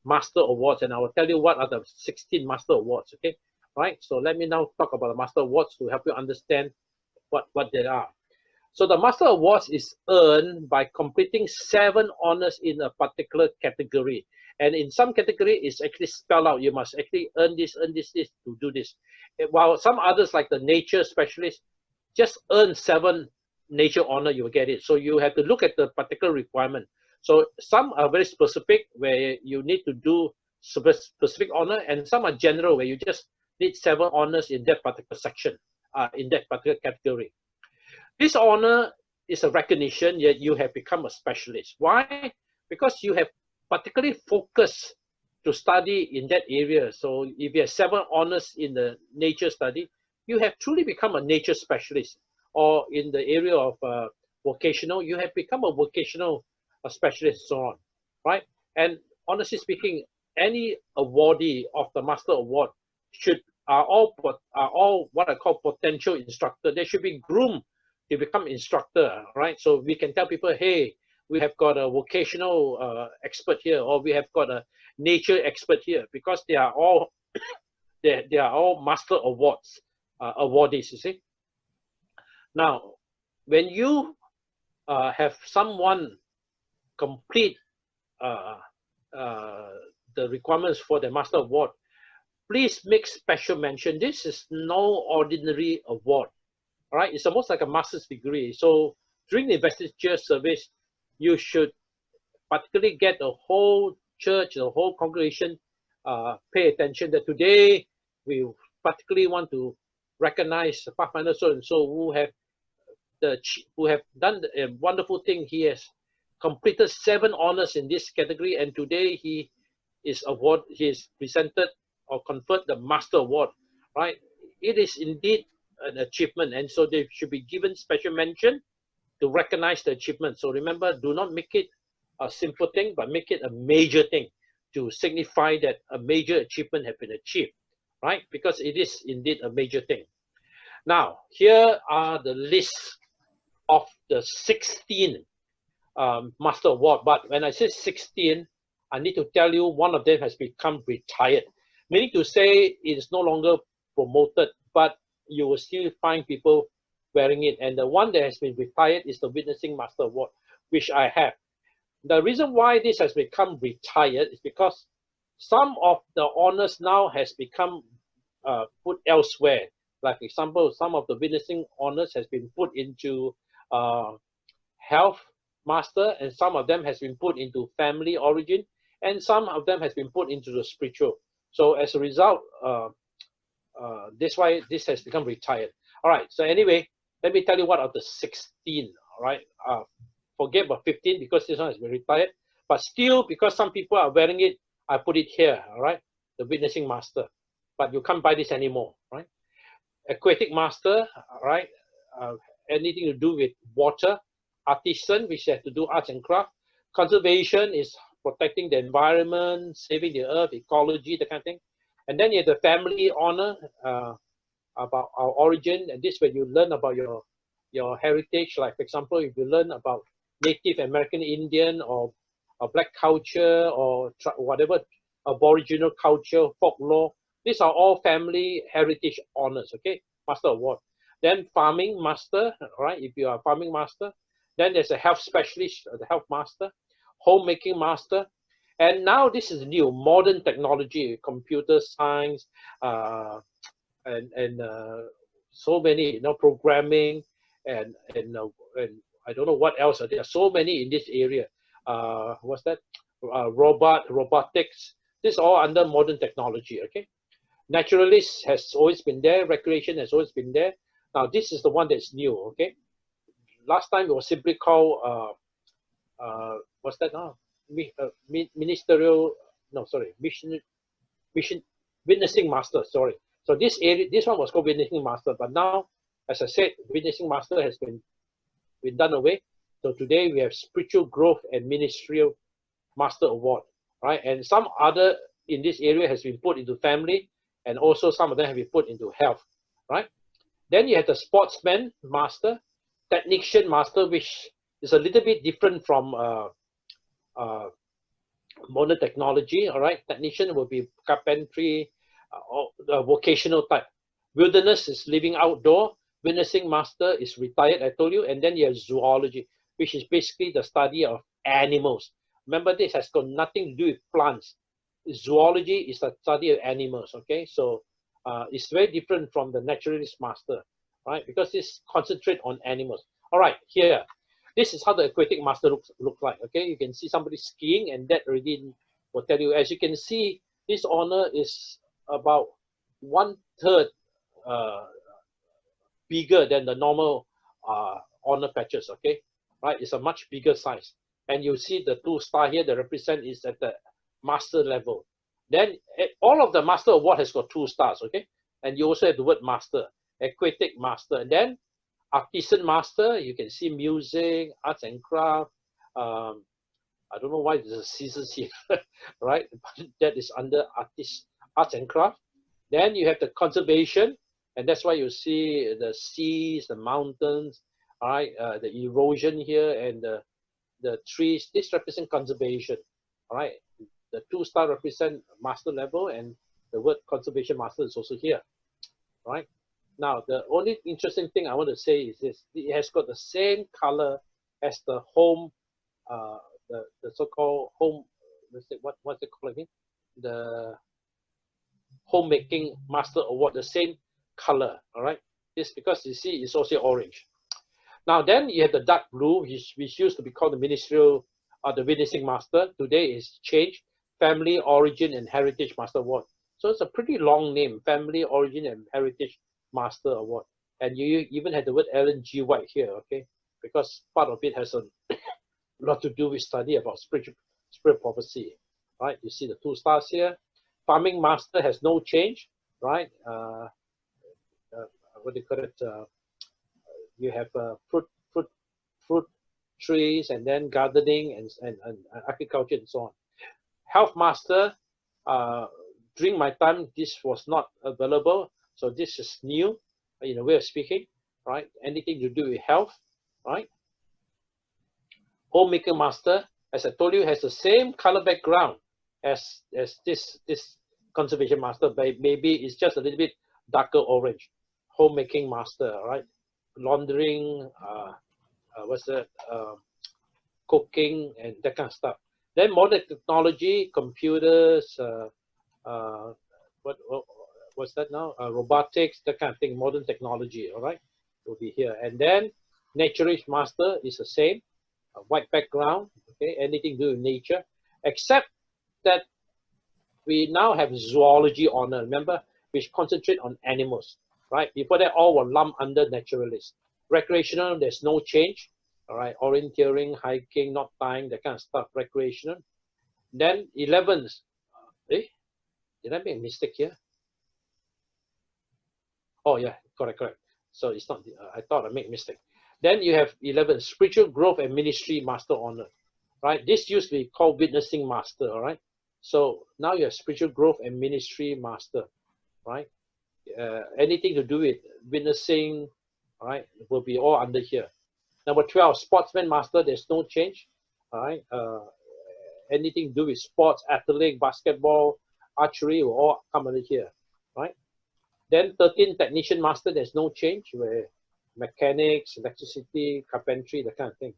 Master Awards, and I will tell you what are the 16 Master Awards, okay? Right, so let me now talk about the Master Awards to help you understand what they are. So the Master Awards is earned by completing 7 honors in a particular category. And in some category, it's actually spelled out. You must actually earn this to do this. While some others, like the nature specialist, just earn 7 nature honor, you will get it. So you have to look at the particular requirement. So some are very specific, where you need to do specific honor, and some are general, where you just need 7 honors in that particular section, in that particular category. This honor is a recognition that you have become a specialist. Why? Because you have particularly focused to study in that area. So if you have 7 honors in the nature study, you have truly become a nature specialist. Or in the area of vocational, you have become a vocational specialist, so on, right? And honestly speaking, any awardee of the Master Award are all what I call potential instructor. They should be groomed to become instructor, right? So we can tell people, hey, we have got a vocational expert here, or we have got a nature expert here, because they are all they are all Master Awards awardees, you see. Now, when you have someone complete the requirements for the Master Award, please make special mention. This is no ordinary award, all right? It's almost like a master's degree. So during the investiture service, you should particularly get the whole church, the whole congregation pay attention that today we particularly want to recognize Pathfinder so-and-so who have done a wonderful thing. He has completed 7 honors in this category, and today he is presented or conferred the Master Award, right? It is indeed an achievement, and so they should be given special mention to recognize the achievement. So remember, do not make it a simple thing, but make it a major thing to signify that a major achievement has been achieved, right? Because it is indeed a major thing. Now, here are the lists of the 16 Master Award. But when I say 16, I need to tell you one of them has become retired. Meaning to say it is no longer promoted, but you will still find people wearing it. And the one that has been retired is the Witnessing Master Award, which I have. The reason why this has become retired is because some of the honors now has become put elsewhere. Like example, some of the Witnessing honors has been put into Health Master, and some of them has been put into Family Origin, and some of them has been put into the Spiritual. So as a result, this why this has become retired. All right, so anyway, let me tell you what are the 16, all right? Forget about 15 because this one has been retired, but still, because some people are wearing it, I put it here, all right? The Witnessing Master, but you can't buy this anymore, right? Aquatic Master, all right? Anything to do with water. Artisan, which has to do arts and craft. Conservation is protecting the environment, saving the earth, ecology, that kind of thing. And then you have the family honor, about our origin, and this where you learn about your heritage. Like for example, if you learn about Native American Indian or black culture or whatever Aboriginal culture, folklore, these are all family heritage honors, okay? Master Award. Then Farming Master, right? If you are a Farming Master. Then there's a Health Specialist, the Health Master, Homemaking Master. And now this is new, modern technology, computer science, and so many, programming, and I don't know what else. There are so many in this area. What's that? Robotics. This is all under modern technology, okay? Naturalist has always been there. Recreation has always been there. Now this is the one that's new, okay? Last time it was simply called, what's that now? Ministerial, no, sorry, mission, Witnessing Master, sorry. So this one was called Witnessing Master, but now, as I said, Witnessing Master has been done away. So today we have Spiritual Growth and Ministerial Master Award, right? And some other in this area has been put into family, and also some of them have been put into health, right? Then you have the Sportsman Master, Technician Master, which is a little bit different from modern technology. All right, Technician will be carpentry, or vocational type. Wilderness is living outdoor. Witnessing Master is retired, I told you. And then you have Zoology, which is basically the study of animals. Remember, this has got nothing to do with plants. Zoology is the study of animals, okay? So it's very different from the Naturalist Master, right? Because this concentrate on animals. All right, here. This is how the Aquatic Master looks like, okay? You can see somebody skiing, and that already will tell you. As you can see, this honor is about 1/3 bigger than the normal honor patches, okay? Right, it's a much bigger size. And you see the 2 star here that represent is at the master level. Then all of the master award has got 2 stars, okay? And you also have the word master, Aquatic Master. And then Artisan Master, you can see music, arts and craft. I don't know why there's a scissors here, right? That is under arts and craft. Then you have the conservation, and that's why you see the seas, the mountains, all right, the erosion here, and the trees. This represent conservation, all right. The 2 star represent master level, and the word conservation master is also here, right? Now, the only interesting thing I want to say is this: it has got the same color as the home, the so-called home. What's it called again? The homemaking master award, the same color, all right? This because you see it's also orange. Now then you have the dark blue, which used to be called the Ministerial, the Witnessing Master. Today is changed, Family Origin and Heritage Master Award. So it's a pretty long name, Family Origin and Heritage Master Award. And you even had the word Ellen G. White here, okay? Because part of it has a lot to do with study about spirit prophecy, right? You see the 2 stars here. Farming Master has no change, right? What do you call it? You have fruit trees, and then gardening and agriculture and so on. Health Master, during my time, this was not available. So this is new, in a way of speaking, right? Anything to do with health, right? Homemaker Master, as I told you, has the same color background as this Conservation Master, but maybe it's just a little bit darker orange. Homemaking Master, right? Laundering, what's that? Cooking and that kind of stuff. Then modern technology, computers, what's that now? Robotics, that kind of thing. Modern technology, all right, will be here. And then Naturalist Master is the same, a white background. Okay, anything to do with nature, except that we now have Zoology honor. Remember, which concentrate on animals. Right, before that all were lumped under naturalist. Recreational, there's no change. All right, orienteering, hiking, knot tying, that kind of stuff, recreational. Then 11th, did I make a mistake here? Oh yeah, correct. So it's not, I thought I made a mistake. Then you have 11, Spiritual Growth and Ministry Master Honor. Right, this used to be called Witnessing Master, all right? So now you have Spiritual Growth and Ministry Master, right? Anything to do with witnessing, all right, will be all under here. Number 12, Sportsman Master, there's no change, all right. Anything to do with sports, athletics, basketball, archery will all come under here, right? Then 13, Technician Master, there's no change, where mechanics, electricity, carpentry, that kind of thing.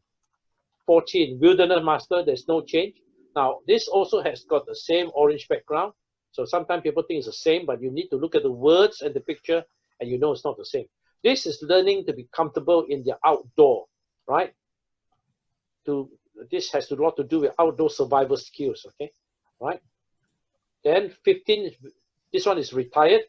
14, Wilderness Master, there's no change. Now, this also has got the same orange background. So sometimes people think it's the same, but you need to look at the words and the picture, and you know it's not the same. This is learning to be comfortable in the outdoor, right? This has a lot to do with outdoor survival skills, okay? Right? Then 15, this one is retired.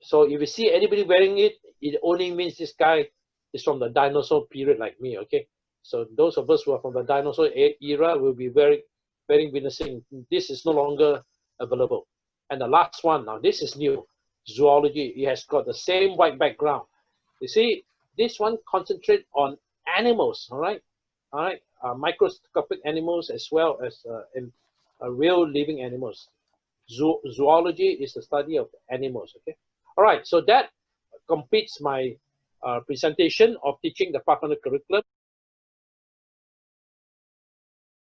So if you see anybody wearing it, it only means this guy is from the dinosaur period like me, okay? So those of us who are from the dinosaur era will be wearing witnessing. This is no longer available. And the last one, now this is new, Zoology. It has got the same white background. You see, this one concentrates on animals, all right? All right, microscopic animals as well as real living animals. Zoology is the study of animals, okay? All right, so that completes my presentation of teaching the Pathfinder curriculum.